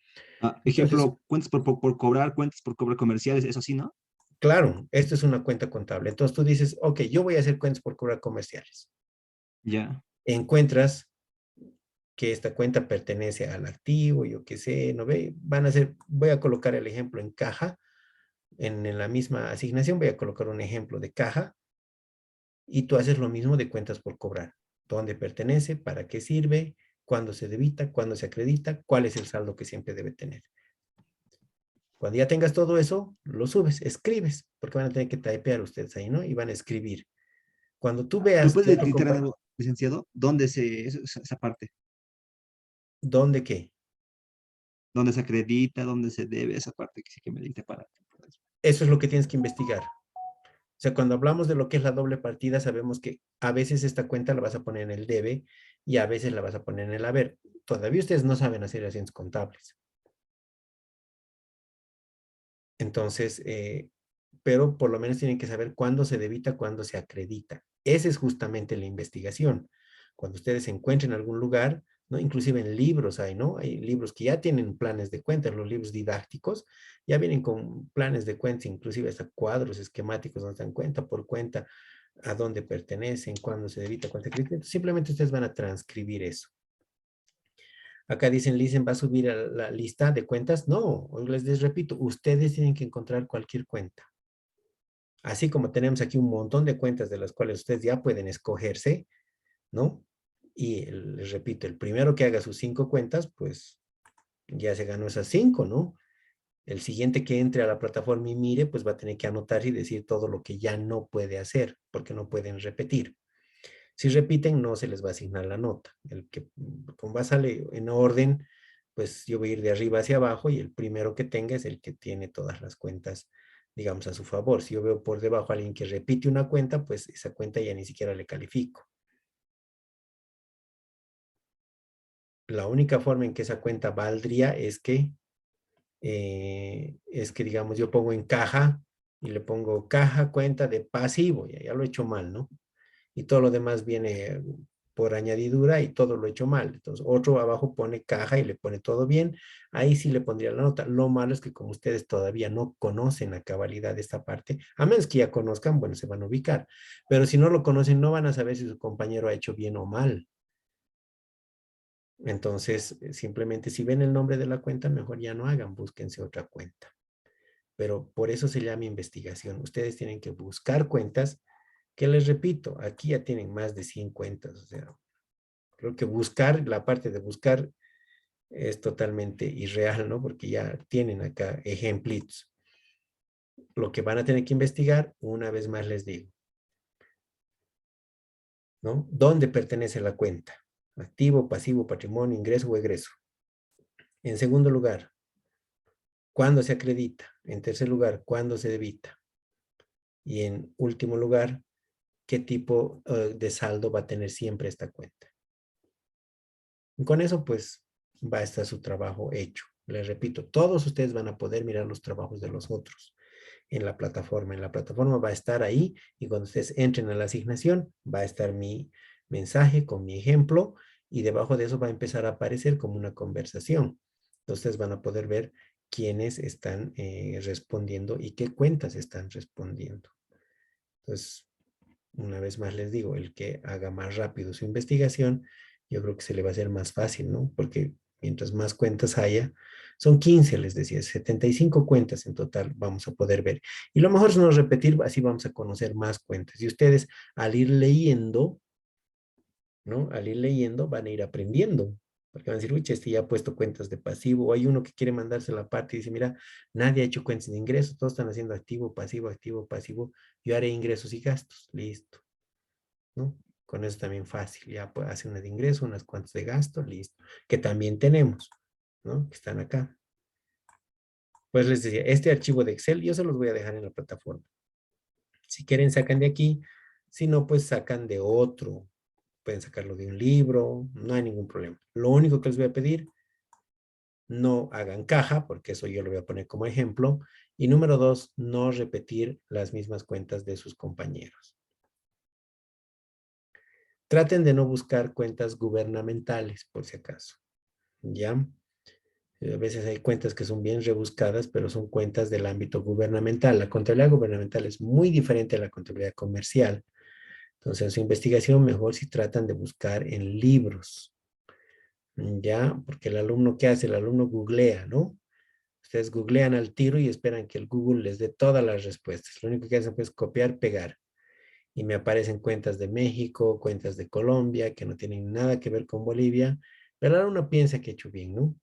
Entonces, Ejemplo, cuentas por cobrar, cuentas por cobrar comerciales, eso sí, ¿no? claro, esto es una cuenta contable. Entonces tú dices, ok, yo voy a hacer cuentas por cobrar comerciales. Ya. Encuentras que esta cuenta pertenece al activo, yo qué sé, ¿no ve? Van a ser, voy a colocar el ejemplo en caja, en la misma asignación voy a colocar un ejemplo de caja y tú haces lo mismo de cuentas por cobrar. ¿Dónde pertenece? ¿Para qué sirve? ¿Cuándo se debita? ¿Cuándo se acredita? ¿Cuál es el saldo que siempre debe tener? Cuando ya tengas todo eso, lo subes, escribes, porque van a tener que typear ustedes ahí, ¿no? Y van a escribir. Cuando tú ¿Me veas que puede otro dictar compañero, algo, licenciado? ¿Dónde esa parte? ¿dónde qué? ¿Dónde se acredita? ¿Dónde se debe? Esa parte que sí que me dicte para. Eso es lo que tienes que investigar. O sea, cuando hablamos de lo que es la doble partida, sabemos que a veces esta cuenta la vas a poner en el debe y a veces la vas a poner en el haber. Todavía ustedes no saben hacer acciones contables. Entonces, pero por lo menos tienen que saber cuándo se debita, cuándo se acredita. Esa es justamente la investigación. Cuando ustedes se encuentren en algún lugar, ¿no? Inclusive en libros hay, ¿no? Hay libros que ya tienen planes de cuentas, los libros didácticos ya vienen con planes de cuentas, inclusive hasta cuadros esquemáticos donde dan cuenta por cuenta a dónde pertenecen, cuándo se debita, cuándo se acredita. Simplemente ustedes van a transcribir eso. Acá dicen, Listen va a subir a la lista de cuentas. No, les repito, ustedes tienen que encontrar cualquier cuenta. Así como tenemos aquí un montón de cuentas de las cuales ustedes ya pueden escogerse, ¿no? Y les repito, el primero que haga sus 5 cuentas, pues ya se ganó esas 5, ¿no? El siguiente que entre a la plataforma y mire, pues va a tener que anotar y decir todo lo que ya no puede hacer, porque no pueden repetir. Si repiten, no se les va a asignar la nota. El que, como va a salir en orden, pues yo voy a ir de arriba hacia abajo y el primero que tenga es el que tiene todas las cuentas, digamos, a su favor. Si yo veo por debajo a alguien que repite una cuenta, pues esa cuenta ya ni siquiera le califico. La única forma en que esa cuenta valdría es que, digamos, yo pongo en caja y le pongo caja cuenta de pasivo, ya lo he hecho mal, ¿no? Y todo lo demás viene por añadidura y todo lo he hecho mal. Entonces, otro abajo pone caja y le pone todo bien. Ahí sí le pondría la nota. Lo malo es que como ustedes todavía no conocen a cabalidad esta parte, a menos que ya conozcan, bueno, se van a ubicar. Pero si no lo conocen, no van a saber si su compañero ha hecho bien o mal. Entonces, simplemente si ven el nombre de la cuenta, mejor ya no hagan, búsquense otra cuenta. Pero por eso se llama investigación. Ustedes tienen que buscar cuentas que les repito, aquí ya tienen más de 100 cuentas, o sea, creo que buscar, la parte de buscar es totalmente irreal, ¿no? Porque ya tienen acá ejemplitos. Lo que van a tener que investigar, una vez más les digo, ¿no? ¿Dónde pertenece la cuenta? Activo, pasivo, patrimonio, ingreso o egreso. En segundo lugar, ¿cuándo se acredita? En tercer lugar, ¿cuándo se debita? Y en último lugar, ¿qué tipo de saldo va a tener siempre esta cuenta? Y con eso, pues, va a estar su trabajo hecho. Les repito, todos ustedes van a poder mirar los trabajos de los otros en la plataforma. En la plataforma va a estar ahí y cuando ustedes entren a la asignación, va a estar mi mensaje con mi ejemplo y debajo de eso va a empezar a aparecer como una conversación. Entonces, ustedes van a poder ver quiénes están respondiendo y qué cuentas están respondiendo. Entonces, una vez más les digo, el que haga más rápido su investigación, yo creo que se le va a hacer más fácil, ¿no? Porque mientras más cuentas haya, son 15, les decía, 75 cuentas en total vamos a poder ver. Y lo mejor es no repetir, así vamos a conocer más cuentas. Y ustedes al ir leyendo, ¿no? Al ir leyendo van a ir aprendiendo. Porque van a decir, uy, este ya ha puesto cuentas de pasivo. O hay uno que quiere mandarse la parte y dice, mira, nadie ha hecho cuentas de ingresos, todos están haciendo activo, pasivo, activo, pasivo. Yo haré ingresos y gastos. Listo, ¿no? Con eso también fácil. Ya pues, hace unas de ingreso, unas cuantas de gasto, listo. Que también tenemos, ¿no? Que están acá. Pues les decía, este archivo de Excel yo se los voy a dejar en la plataforma. Si quieren, sacan de aquí. Si no, pues sacan de otro. Pueden sacarlo de un libro, no hay ningún problema. Lo único que les voy a pedir, no hagan caja, porque eso yo lo voy a poner como ejemplo. Y número 2, no repetir las mismas cuentas de sus compañeros. Traten de no buscar cuentas gubernamentales, por si acaso. ¿Ya? A veces hay cuentas que son bien rebuscadas, pero son cuentas del ámbito gubernamental. La contabilidad gubernamental es muy diferente a la contabilidad comercial. Entonces, en su investigación, mejor si tratan de buscar en libros. ¿Ya? Porque el alumno, ¿qué hace? El alumno googlea, ¿no? Ustedes googlean al tiro y esperan que el Google les dé todas las respuestas. Lo único que hacen es copiar, pegar. Y me aparecen cuentas de México, cuentas de Colombia, que no tienen nada que ver con Bolivia. Pero ahora uno piensa que he hecho bien, ¿no?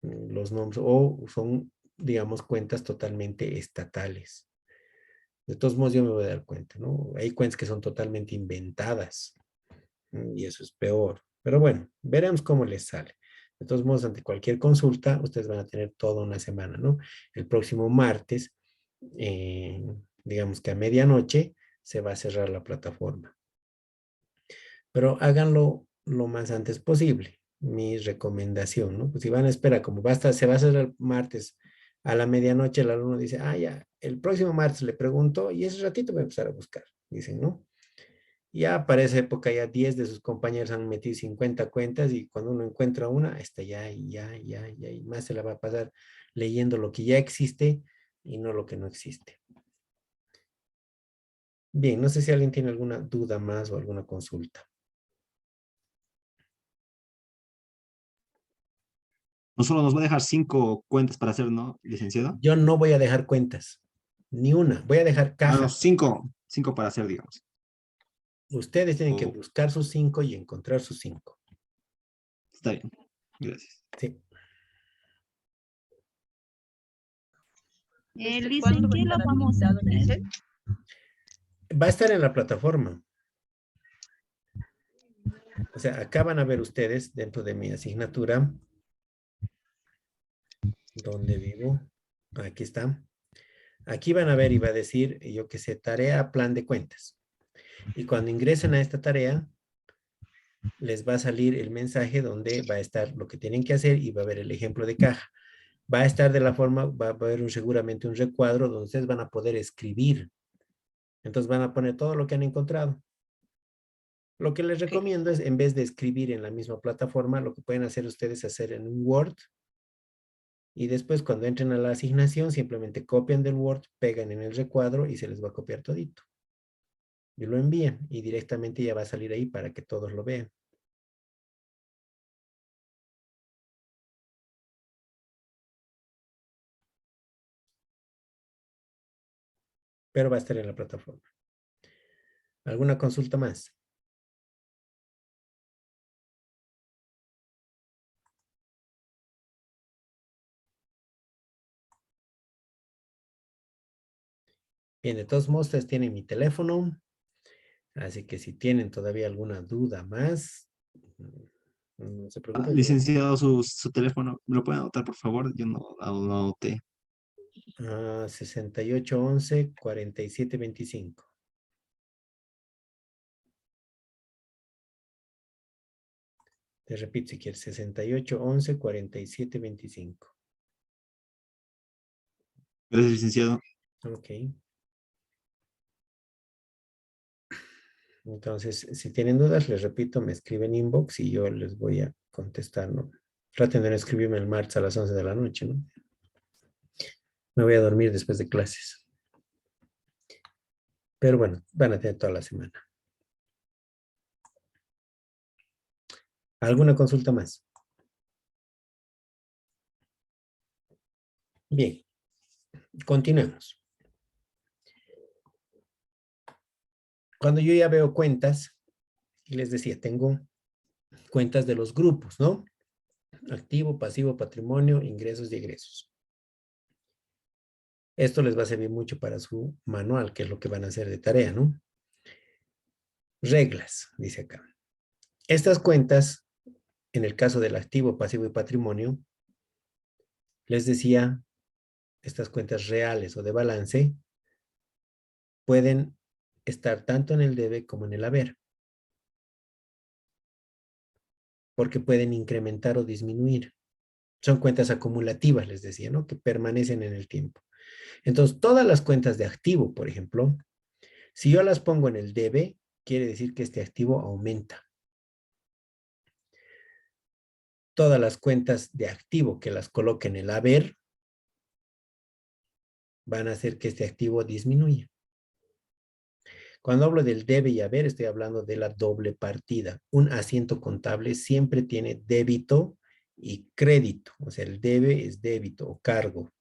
Los nombres, o son, digamos, cuentas totalmente estatales. De todos modos, yo me voy a dar cuenta, ¿no? Hay cuentas que son totalmente inventadas, y eso es peor. Pero bueno, veremos cómo les sale. De todos modos, ante cualquier consulta, ustedes van a tener toda una semana, ¿no? El próximo martes, eh, digamos que a medianoche, se va a cerrar la plataforma. Pero háganlo lo más antes posible. Mi recomendación, ¿no? Pues si van a esperar, como basta, se va a cerrar el martes a la medianoche, el alumno dice, ah, ya, el próximo martes le pregunto y ese ratito voy a empezar a buscar, dicen, ¿no? Ya para esa época ya 10 de sus compañeros han metido 50 cuentas y cuando uno encuentra una, está ya y ya, ya, ya, y más se la va a pasar leyendo lo que ya existe y no lo que no existe. Bien, no sé si alguien tiene alguna duda más o alguna consulta. No solo nos va a dejar 5 cuentas para hacer, ¿no, licenciado? Yo no voy a dejar cuentas, ni una, voy a dejar Ah, no, cajas. 5 para hacer, digamos. Ustedes tienen que O, buscar sus 5 y encontrar sus 5. está bien, gracias. Sí. Dicen que lo vamos a hacer. Va a estar en la plataforma. O sea, acá van a ver ustedes dentro de mi asignatura donde vivo. Aquí está. Aquí van a ver y va a decir, yo qué sé, tarea, plan de cuentas. Y cuando ingresen a esta tarea, les va a salir el mensaje donde va a estar lo que tienen que hacer y va a ver el ejemplo de caja. Va a estar de la forma, va a haber seguramente un recuadro donde ustedes van a poder escribir. Entonces van a poner todo lo que han encontrado. Lo que les recomiendo es, en vez de escribir en la misma plataforma, lo que pueden hacer ustedes es hacer en un Word y después cuando entren a la asignación, simplemente copian del Word, pegan en el recuadro y se les va a copiar todito. Y lo envían y directamente ya va a salir ahí para que todos lo vean. Pero va a estar en la plataforma. ¿Alguna consulta más? Bien, de todos modos, ustedes tienen mi teléfono, así que si tienen todavía alguna duda más, no se preocupen. Licenciado, su teléfono, ¿me lo puede anotar, por favor? Yo no lo anoté. 6811 4725. Te repito si quieres, 6811 4725. Gracias, licenciado. Ok. Entonces, si tienen dudas, les repito, me escriben inbox y yo les voy a contestar, ¿no? Traten de no escribirme el martes a las 11 de la noche, ¿no? Me voy a dormir después de clases. Pero bueno, van a tener toda la semana. ¿Alguna consulta más? Bien, continuemos. Cuando yo ya veo cuentas, y les decía, tengo cuentas de los grupos, ¿no? Activo, pasivo, patrimonio, ingresos y egresos. Esto les va a servir mucho para su manual, que es lo que van a hacer de tarea, ¿no? Reglas, dice acá. Estas cuentas, en el caso del activo, pasivo y patrimonio, les decía, estas cuentas reales o de balance pueden estar tanto en el debe como en el haber, porque pueden incrementar o disminuir. Son cuentas acumulativas, les decía, ¿no? Que permanecen en el tiempo. Entonces, todas las cuentas de activo, por ejemplo, si yo las pongo en el debe, quiere decir que este activo aumenta. Todas las cuentas de activo que las coloque en el haber van a hacer que este activo disminuya. Cuando hablo del debe y haber, estoy hablando de la doble partida. Un asiento contable siempre tiene débito y crédito. O sea, el debe es débito o cargo.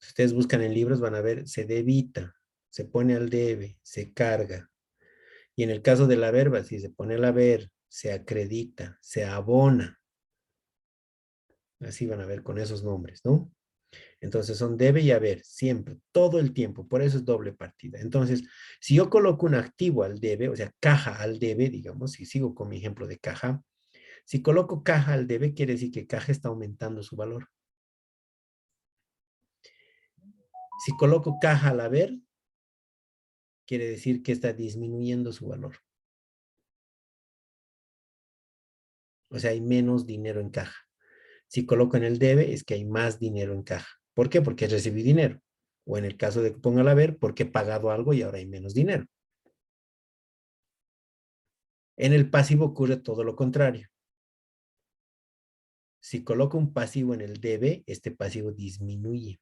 Si ustedes buscan en libros van a ver, se debita, se pone al debe, se carga. Y en el caso del haber, si se pone al haber, se acredita, se abona. Así van a ver con esos nombres, ¿no? Entonces son debe y haber, siempre, todo el tiempo. Por eso es doble partida. Entonces, si yo coloco un activo al debe, o sea, caja al debe, digamos, si sigo con mi ejemplo de caja, si coloco caja al debe, quiere decir que caja está aumentando su valor. Si coloco caja al haber, quiere decir que está disminuyendo su valor. O sea, hay menos dinero en caja. Si coloco en el debe, es que hay más dinero en caja. ¿Por qué? Porque recibí dinero. O en el caso de que ponga el haber, porque he pagado algo y ahora hay menos dinero. En el pasivo ocurre todo lo contrario. Si coloco un pasivo en el debe, este pasivo disminuye.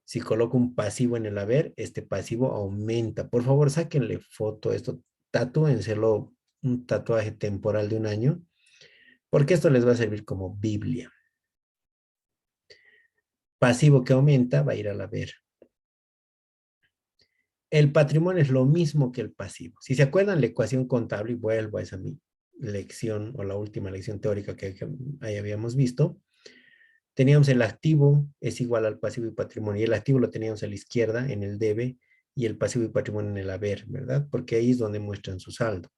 Si coloco un pasivo en el haber, este pasivo aumenta. Por favor, sáquenle foto a esto. Tatúenselo un tatuaje temporal de 1 año, porque esto les va a servir como Biblia. Pasivo que aumenta va a ir al haber. El patrimonio es lo mismo que el pasivo. Si se acuerdan la ecuación contable, y vuelvo a esa mi lección o la última lección teórica que ahí habíamos visto, teníamos el activo es igual al pasivo y patrimonio. Y el activo lo teníamos a la izquierda en el debe y el pasivo y patrimonio en el haber, ¿verdad? Porque ahí es donde muestran su saldo.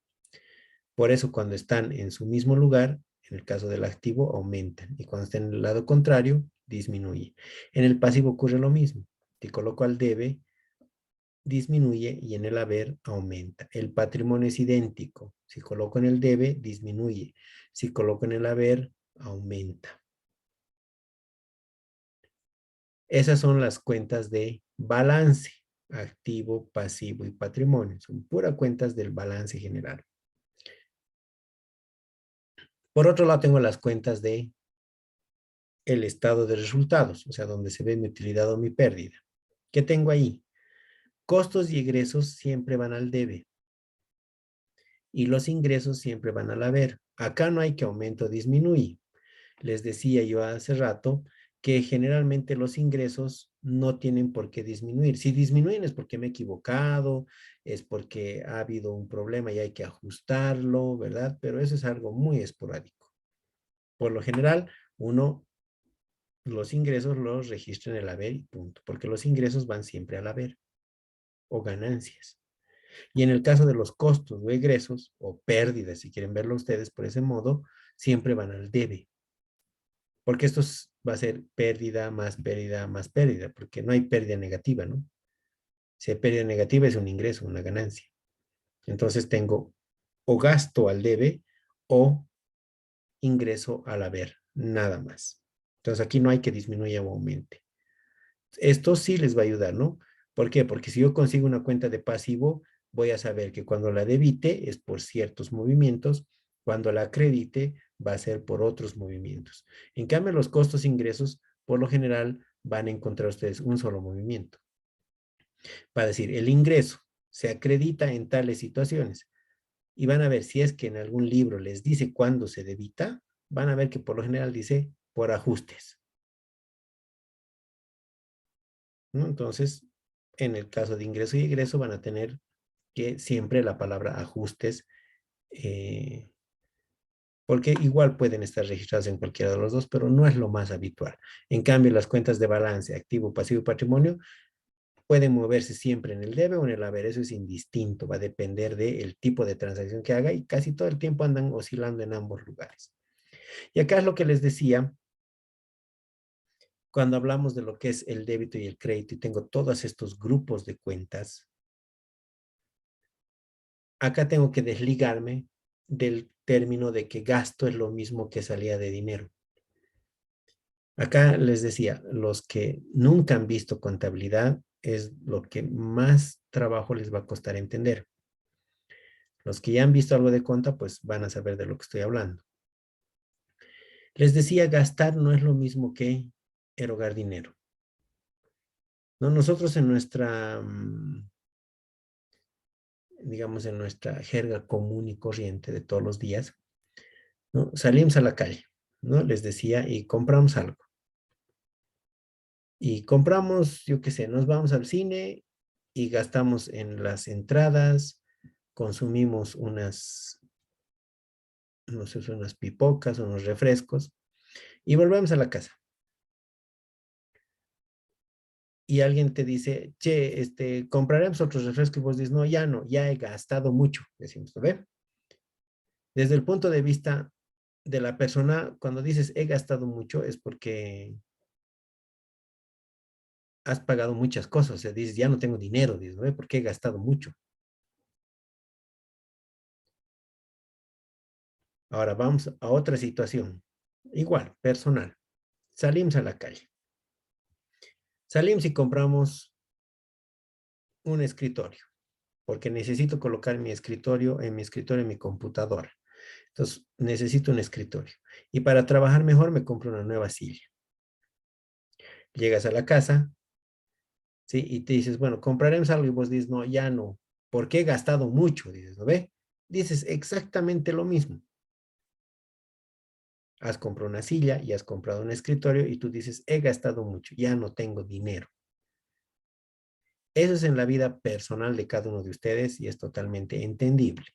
Por eso cuando están en su mismo lugar, en el caso del activo, aumentan. Y cuando están en el lado contrario, disminuye. En el pasivo ocurre lo mismo. Si coloco al debe, disminuye y en el haber aumenta. El patrimonio es idéntico. Si coloco en el debe, disminuye. Si coloco en el haber, aumenta. Esas son las cuentas de balance, activo, pasivo y patrimonio. Son puras cuentas del balance general. Por otro lado, tengo las cuentas de el estado de resultados, o sea, donde se ve mi utilidad o mi pérdida. ¿Qué tengo ahí? Costos y egresos siempre van al debe. Y los ingresos siempre van al haber. Acá no hay que aumento o disminuye. Les decía yo hace rato que generalmente los ingresos no tienen por qué disminuir. Si disminuyen es porque me he equivocado, es porque ha habido un problema y hay que ajustarlo, ¿verdad? Pero eso es algo muy esporádico. Por lo general, uno los ingresos los registra en el haber y punto, porque los ingresos van siempre al haber o ganancias. Y en el caso de los costos o egresos o pérdidas, si quieren verlo ustedes por ese modo, siempre van al debe. Porque esto va a ser pérdida, más pérdida, más pérdida, porque no hay pérdida negativa, ¿no? Si hay pérdida negativa es un ingreso, una ganancia. Entonces tengo o gasto al debe o ingreso al haber, nada más. Entonces aquí no hay que disminuya o aumente. Esto sí les va a ayudar, ¿no? ¿Por qué? Porque si yo consigo una cuenta de pasivo, voy a saber que cuando la debite es por ciertos movimientos, cuando la acredite va a ser por otros movimientos. En cambio, los costos e ingresos, por lo general, van a encontrar ustedes un solo movimiento. Va a decir, el ingreso se acredita en tales situaciones. Y van a ver si es que en algún libro les dice cuándo se debita, van a ver que por lo general dice por ajustes, ¿no? Entonces, en el caso de ingreso y egreso van a tener que siempre la palabra ajustes, eh, porque igual pueden estar registrados en cualquiera de los dos, pero no es lo más habitual. En cambio, las cuentas de balance, activo, pasivo y patrimonio pueden moverse siempre en el debe o en el haber. Eso es indistinto, va a depender del tipo de transacción que haga y casi todo el tiempo andan oscilando en ambos lugares. Y acá es lo que les decía, cuando hablamos de lo que es el débito y el crédito y tengo todos estos grupos de cuentas, acá tengo que desligarme del término de que gasto es lo mismo que salida de dinero. Acá les decía, los que nunca han visto contabilidad es lo que más trabajo les va a costar entender. Los que ya han visto algo de conta, pues van a saber de lo que estoy hablando. Les decía, gastar no es lo mismo que erogar dinero. ¿No? Nosotros en nuestra, digamos, en nuestra jerga común y corriente de todos los días, ¿no? Salimos a la calle, ¿no? Les decía, y compramos algo. Y compramos, yo qué sé, nos vamos al cine y gastamos en las entradas, consumimos unas, no sé, unas pipocas, unos refrescos, y volvemos a la casa. Y alguien te dice, che, compraremos otros refrescos, y vos dices, no, ya no, ya he gastado mucho, decimos, ¿no ve? Desde el punto de vista de la persona, cuando dices he gastado mucho, es porque has pagado muchas cosas, o sea, dices, ya no tengo dinero, dices, ¿no ve? Porque he gastado mucho. Ahora vamos a otra situación, igual, personal. Salimos a la calle. Salimos y compramos un escritorio, porque necesito colocar mi escritorio en mi computadora. Entonces, necesito un escritorio. Y para trabajar mejor me compro una nueva silla. Llegas a la casa, ¿sí? Y te dices, bueno, compraremos algo y vos dices, no, ya no, porque he gastado mucho, dices, ¿no ve? Dices exactamente lo mismo. Has comprado una silla y has comprado un escritorio y tú dices, he gastado mucho, ya no tengo dinero. Eso es en la vida personal de cada uno de ustedes y es totalmente entendible.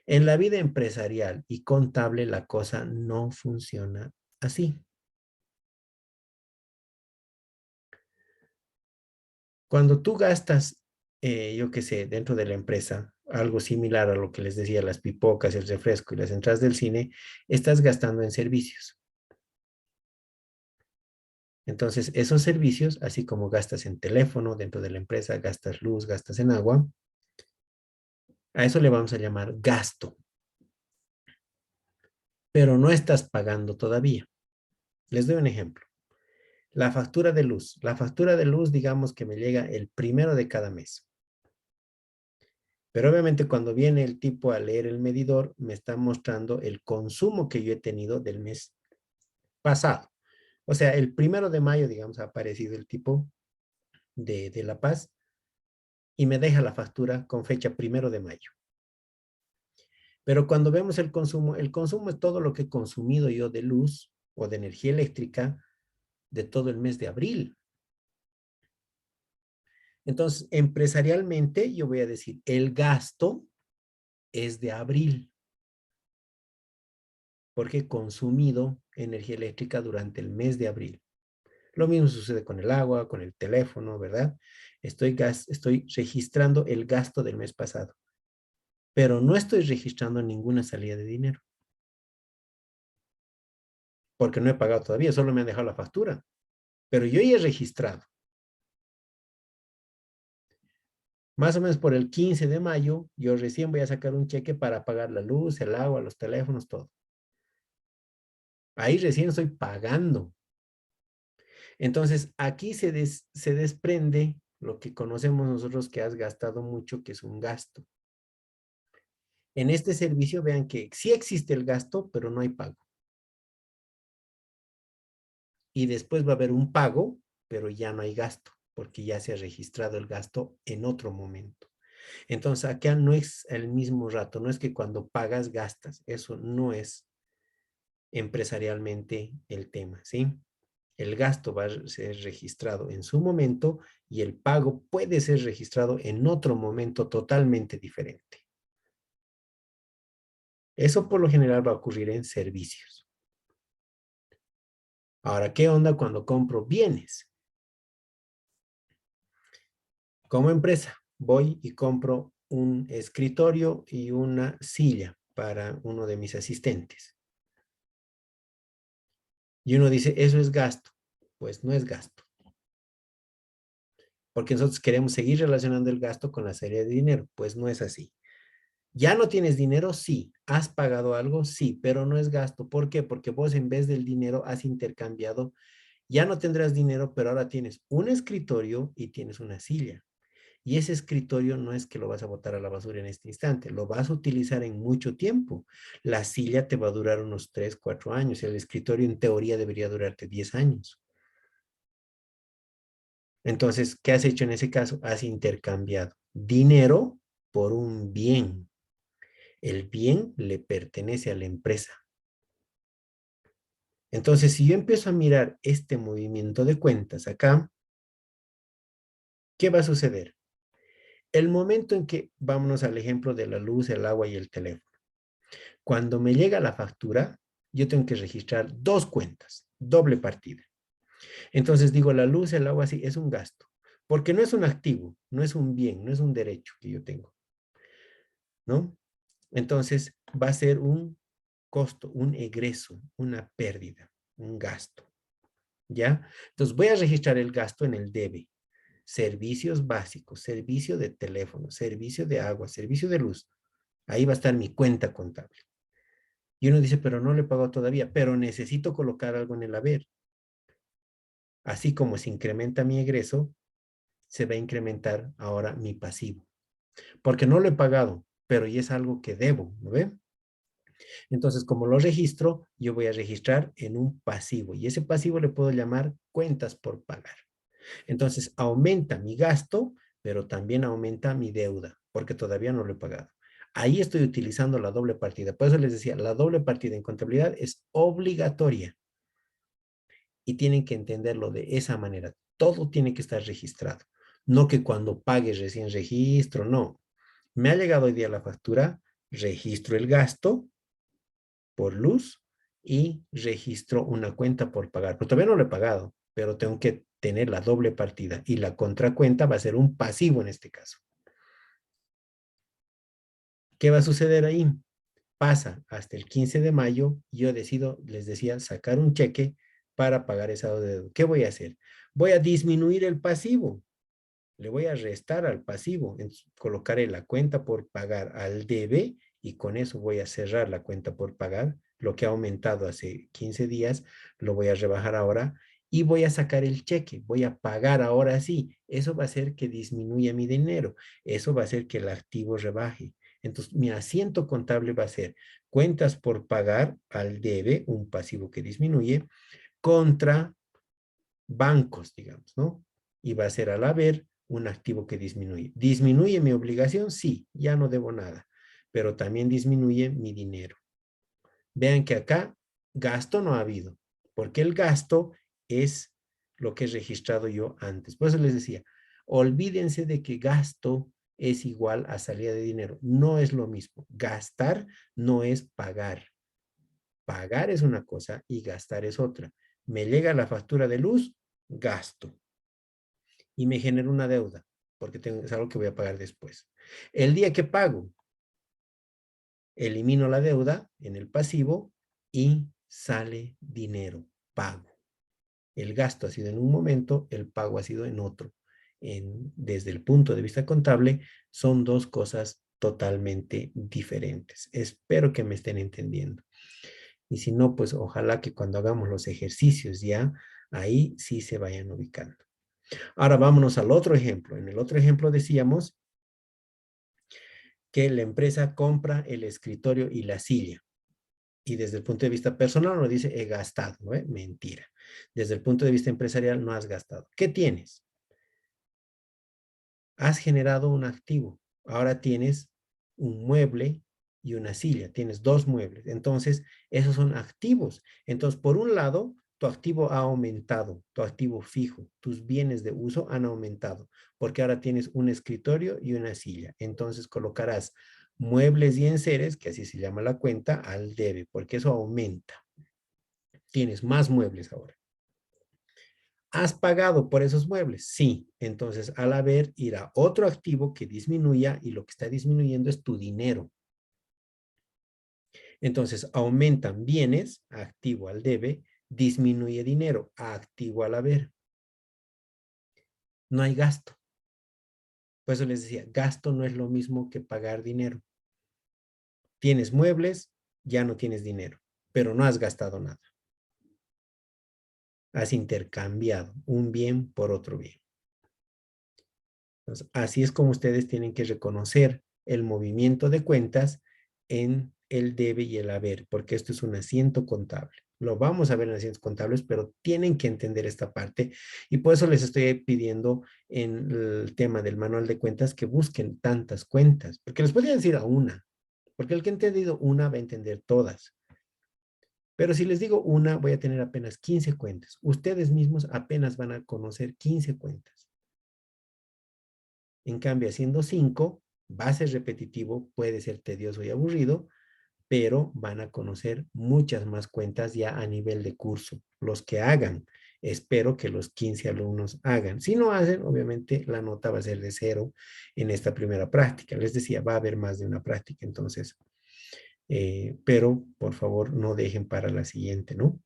En la vida empresarial y contable la cosa no funciona así. Cuando tú gastas, yo qué sé, dentro de la empresa, algo similar a lo que les decía, las pipocas, el refresco y las entradas del cine, estás gastando en servicios. Entonces, esos servicios, así como gastas en teléfono dentro de la empresa, gastas luz, gastas en agua, a eso le vamos a llamar gasto. Pero no estás pagando todavía. Les doy un ejemplo. La factura de luz. La factura de luz, digamos que me llega el 1 de cada mes. Pero obviamente cuando viene el tipo a leer el medidor, me está mostrando el consumo que yo he tenido del mes pasado. O sea, el 1 de mayo, digamos, ha aparecido el tipo de La Paz y me deja la factura con fecha 1 de mayo. Pero cuando vemos el consumo es todo lo que he consumido yo de luz o de energía eléctrica de todo el mes de abril. Entonces, empresarialmente, yo voy a decir, el gasto es de abril, porque he consumido energía eléctrica durante el mes de abril. Lo mismo sucede con el agua, con el teléfono, ¿verdad? Estoy registrando el gasto del mes pasado, pero no estoy registrando ninguna salida de dinero, porque no he pagado todavía, solo me han dejado la factura, pero yo ya he registrado. Más o menos por el 15 de mayo, yo recién voy a sacar un cheque para pagar la luz, el agua, los teléfonos, todo. Ahí recién estoy pagando. Entonces, aquí se desprende lo que conocemos nosotros que has gastado mucho, que es un gasto. En este servicio, vean que sí existe el gasto, pero no hay pago. Y después va a haber un pago, pero ya no hay gasto. porque ya se ha registrado el gasto en otro momento. Entonces, acá no es el mismo rato, no es que cuando pagas gastas, eso no es empresarialmente el tema, ¿sí? El gasto va a ser registrado en su momento y el pago puede ser registrado en otro momento totalmente diferente. Eso por lo general va a ocurrir en servicios. Ahora, ¿qué onda cuando compro bienes? Como empresa, voy y compro un escritorio y una silla para uno de mis asistentes. Y uno dice, eso es gasto. Pues no es gasto. Porque nosotros queremos seguir relacionando el gasto con la serie de dinero. Pues no es así. ¿Ya no tienes dinero? Sí. ¿Has pagado algo? Sí, pero no es gasto. ¿Por qué? Porque vos en vez del dinero has intercambiado. Ya no tendrás dinero, pero ahora tienes un escritorio y tienes una silla. Y ese escritorio no es que lo vas a botar a la basura en este instante, lo vas a utilizar en mucho tiempo. La silla te va a durar unos 3, 4 años. El escritorio en teoría debería durarte 10 años. Entonces, ¿qué has hecho en ese caso? Has intercambiado dinero por un bien. El bien le pertenece a la empresa. Entonces, si yo empiezo a mirar este movimiento de cuentas acá, ¿qué va a suceder? El momento en que, vámonos al ejemplo de la luz, el agua y el teléfono. Cuando me llega la factura, yo tengo que registrar dos cuentas, doble partida. Entonces digo, la luz, el agua, sí, es un gasto, porque no es un activo, no es un bien, no es un derecho que yo tengo, ¿no? Entonces va a ser un costo, un egreso, una pérdida, un gasto, ¿ya? Entonces voy a registrar el gasto en el debe. Servicios básicos, servicio de teléfono, servicio de agua, servicio de luz. Ahí va a estar mi cuenta contable. Y uno dice, pero no le pago todavía, pero necesito colocar algo en el haber. Así como se incrementa mi egreso, se va a incrementar ahora mi pasivo. Porque no lo he pagado, pero ya es algo que debo, ¿no ve? Entonces, como lo registro, yo voy a registrar en un pasivo. Y ese pasivo le puedo llamar cuentas por pagar. Entonces, aumenta mi gasto, pero también aumenta mi deuda, porque todavía no lo he pagado. Ahí estoy utilizando la doble partida. Por eso les decía, la doble partida en contabilidad es obligatoria. Y tienen que entenderlo de esa manera. Todo tiene que estar registrado. No que cuando pagues recién registro, no. Me ha llegado hoy día la factura, registro el gasto por luz y registro una cuenta por pagar. Pero todavía no lo he pagado, pero tengo que tener la doble partida y la contracuenta va a ser un pasivo en este caso. ¿Qué va a suceder ahí? Pasa hasta el 15 de mayo, yo decido, les decía, sacar un cheque para pagar esa deuda. ¿Qué voy a hacer? Voy a disminuir el pasivo. Le voy a restar al pasivo. Colocaré la cuenta por pagar al debe y con eso voy a cerrar la cuenta por pagar. Lo que ha aumentado hace 15 días, lo voy a rebajar ahora y voy a sacar el cheque. Voy a pagar ahora sí. Eso va a hacer que disminuya mi dinero. Eso va a hacer que el activo rebaje. Entonces, mi asiento contable va a ser cuentas por pagar al debe, un pasivo que disminuye, contra bancos, digamos, ¿no? Y va a ser al haber un activo que disminuye. ¿Disminuye mi obligación? Sí, ya no debo nada, pero también disminuye mi dinero. Vean que acá gasto no ha habido, porque el gasto es lo que he registrado yo antes. Por eso les decía, olvídense de que gasto es igual a salida de dinero. No es lo mismo. Gastar no es pagar. Pagar es una cosa y gastar es otra. Me llega la factura de luz, gasto. Y me genera una deuda, porque es algo que voy a pagar después. El día que pago, elimino la deuda en el pasivo y sale dinero, pago. El gasto ha sido en un momento, el pago ha sido en otro. Desde el punto de vista contable, son dos cosas totalmente diferentes. Espero que me estén entendiendo. Y si no, pues ojalá que cuando hagamos los ejercicios ya, ahí sí se vayan ubicando. Ahora vámonos al otro ejemplo. En el otro ejemplo decíamos que la empresa compra el escritorio y la silla. Y desde el punto de vista personal uno dice, he gastado, ¿no? Mentira. Desde el punto de vista empresarial no has gastado. ¿Qué tienes? Has generado un activo. Ahora tienes un mueble y una silla. Tienes dos muebles. Entonces, esos son activos. Entonces, por un lado, tu activo ha aumentado, tu activo fijo, tus bienes de uso han aumentado, porque ahora tienes un escritorio y una silla. Entonces, colocarás muebles y enseres, que así se llama la cuenta, al debe, porque eso aumenta. Tienes más muebles ahora. ¿Has pagado por esos muebles? Sí. Entonces, al haber, irá otro activo que disminuya y lo que está disminuyendo es tu dinero. Entonces, aumentan bienes, activo al debe, disminuye dinero, activo al haber. No hay gasto. Por eso les decía, gasto no es lo mismo que pagar dinero. Tienes muebles, ya no tienes dinero, pero no has gastado nada. Has intercambiado un bien por otro bien. Entonces, así es como ustedes tienen que reconocer el movimiento de cuentas en el debe y el haber, porque esto es un asiento contable. Lo vamos a ver en asientos contables, pero tienen que entender esta parte y por eso les estoy pidiendo en el tema del manual de cuentas que busquen tantas cuentas, porque les podría decir a una, porque el que ha entendido una va a entender todas. Pero si les digo una, voy a tener apenas 15 cuentas. Ustedes mismos apenas van a conocer 15 cuentas. En cambio, haciendo 5, va a ser repetitivo, puede ser tedioso y aburrido, pero van a conocer muchas más cuentas ya a nivel de curso. Los que hagan, espero que los 15 alumnos hagan. Si no hacen, obviamente la nota va a ser de 0 en esta primera práctica. Les decía, va a haber más de una práctica, entonces, pero por favor no dejen para la siguiente, ¿no?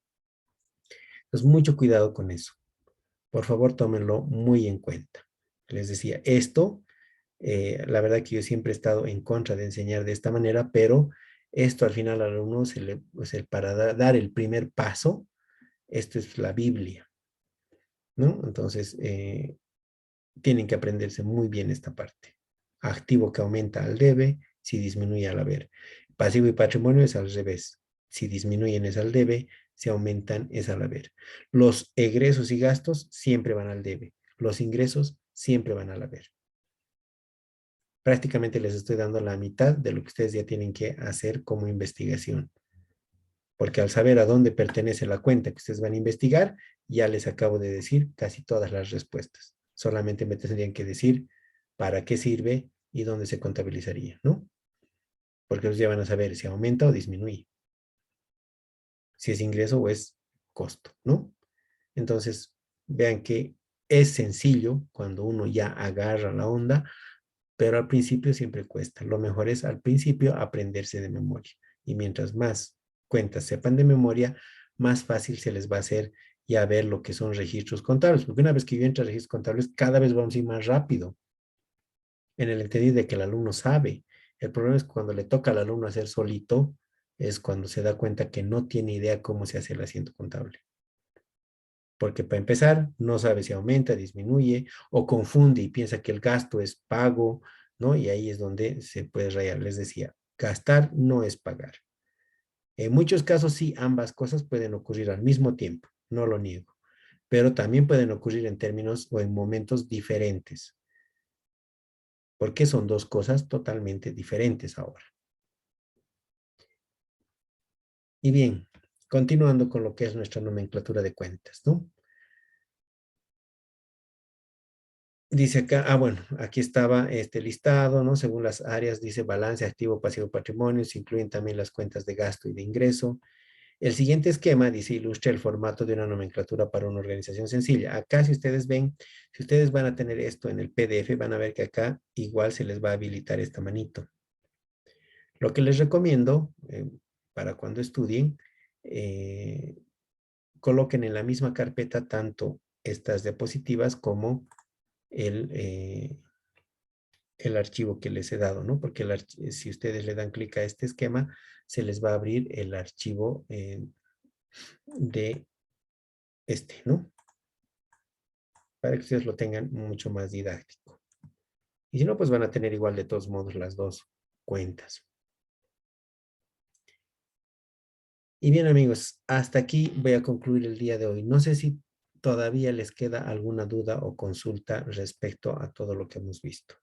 Entonces, mucho cuidado con eso. Por favor, tómenlo muy en cuenta. Les decía, esto la verdad que yo siempre he estado en contra de enseñar de esta manera, pero esto al final al alumno pues, para dar el primer paso, esto es la Biblia, ¿no? Entonces, tienen que aprenderse muy bien esta parte. Activo que aumenta al debe, si disminuye al haber. Pasivo y patrimonio es al revés. Si disminuyen es al debe, si aumentan es al haber. Los egresos y gastos siempre van al debe. Los ingresos siempre van al haber. Prácticamente les estoy dando la mitad de lo que ustedes ya tienen que hacer como investigación. Porque al saber a dónde pertenece la cuenta que ustedes van a investigar, ya les acabo de decir casi todas las respuestas. Solamente me tendrían que decir para qué sirve y dónde se contabilizaría, ¿no? Porque ellos ya van a saber si aumenta o disminuye. Si es ingreso o es costo, ¿no? Entonces, vean que es sencillo cuando uno ya agarra la onda, pero al principio siempre cuesta. Lo mejor es al principio aprenderse de memoria. Y mientras más cuentas sepan de memoria, más fácil se les va a hacer ya ver lo que son registros contables. Porque una vez que yo entro a registros contables, cada vez vamos a ir más rápido. En el entendido de que el alumno sabe. El problema es cuando le toca al alumno hacer solito, es cuando se da cuenta que no tiene idea cómo se hace el asiento contable. Porque para empezar, no sabe si aumenta, disminuye o confunde y piensa que el gasto es pago, ¿no? Y ahí es donde se puede rayar. Les decía, gastar no es pagar. En muchos casos sí, ambas cosas pueden ocurrir al mismo tiempo, no lo niego, pero también pueden ocurrir en términos o en momentos diferentes, porque son dos cosas totalmente diferentes ahora. Y bien, continuando con lo que es nuestra nomenclatura de cuentas, ¿no? Dice acá, bueno, aquí estaba este listado, ¿no? Según las áreas, dice balance, activo, pasivo, patrimonio, se incluyen también las cuentas de gasto y de ingreso. El siguiente esquema, dice, ilustra el formato de una nomenclatura para una organización sencilla. Acá, si ustedes ven, si ustedes van a tener esto en el PDF, van a ver que acá igual se les va a habilitar esta manito. Lo que les recomiendo, para cuando estudien, coloquen en la misma carpeta tanto estas diapositivas como el archivo que les he dado, ¿no? Porque si ustedes le dan clic a este esquema, se les va a abrir el archivo de este, ¿no? Para que ustedes lo tengan mucho más didáctico. Y si no, pues van a tener igual de todos modos las dos cuentas. Y bien, amigos, hasta aquí voy a concluir el día de hoy. No sé si todavía les queda alguna duda o consulta respecto a todo lo que hemos visto.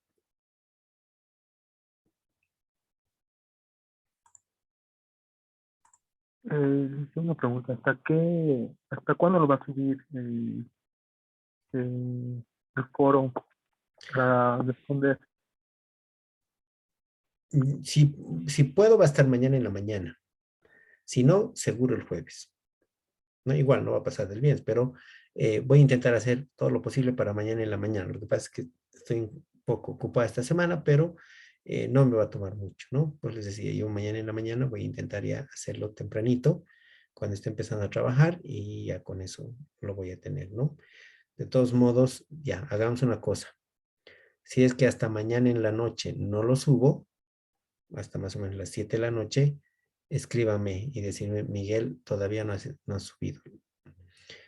Una pregunta, hasta cuándo lo va a subir el foro para responder? Si puedo, va a estar mañana en la mañana. Si no, seguro el jueves. No, igual no va a pasar del viernes, pero voy a intentar hacer todo lo posible para mañana en la mañana. Lo que pasa es que estoy un poco ocupada esta semana, pero no me va a tomar mucho, ¿no? Pues les decía, yo mañana en la mañana voy a intentar ya hacerlo tempranito, cuando esté empezando a trabajar, y ya con eso lo voy a tener, ¿no? De todos modos, ya, hagamos una cosa. Si es que hasta mañana en la noche no lo subo, hasta más o menos las 7 de la noche, escríbame y decirme, Miguel, todavía no has subido.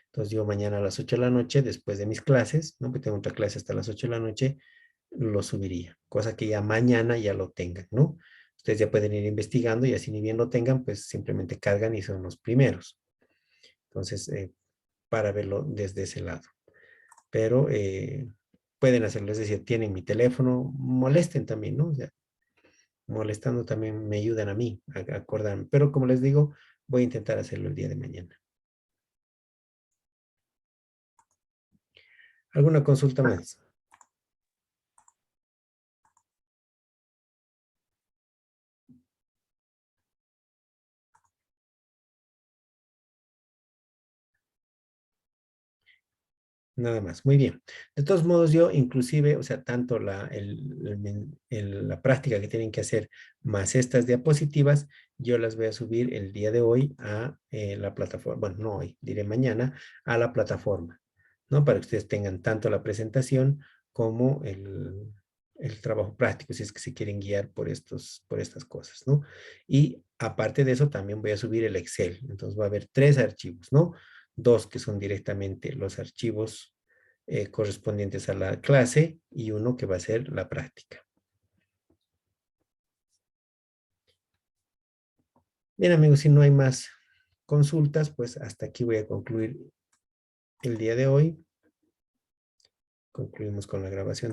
Entonces yo mañana a las 8 de la noche, después de mis clases, ¿no? Porque tengo otra clase hasta las 8 de la noche, lo subiría. Cosa que ya mañana ya lo tengan, ¿no? Ustedes ya pueden ir investigando y así ni bien lo tengan, pues simplemente cargan y son los primeros. Entonces, para verlo desde ese lado. Pero pueden hacerlo, es decir, tienen mi teléfono, molesten también, ¿no? O sea, molestando también me ayudan a mí a acordarme. Pero como les digo, voy a intentar hacerlo el día de mañana. ¿Alguna consulta más? Nada más, muy bien. De todos modos, yo inclusive, o sea, tanto la práctica que tienen que hacer más estas diapositivas, yo las voy a subir el día de hoy a la plataforma, bueno, no hoy, diré mañana, a la plataforma, ¿no? Para que ustedes tengan tanto la presentación como el trabajo práctico, si es que se quieren guiar por estas cosas, ¿no? Y aparte de eso, también voy a subir el Excel. Entonces va a haber 3 archivos, ¿no? 2 que son directamente los archivos correspondientes a la clase y uno que va a ser la práctica. Bien, amigos, si no hay más consultas, pues hasta aquí voy a concluir el día de hoy. Concluimos con la grabación.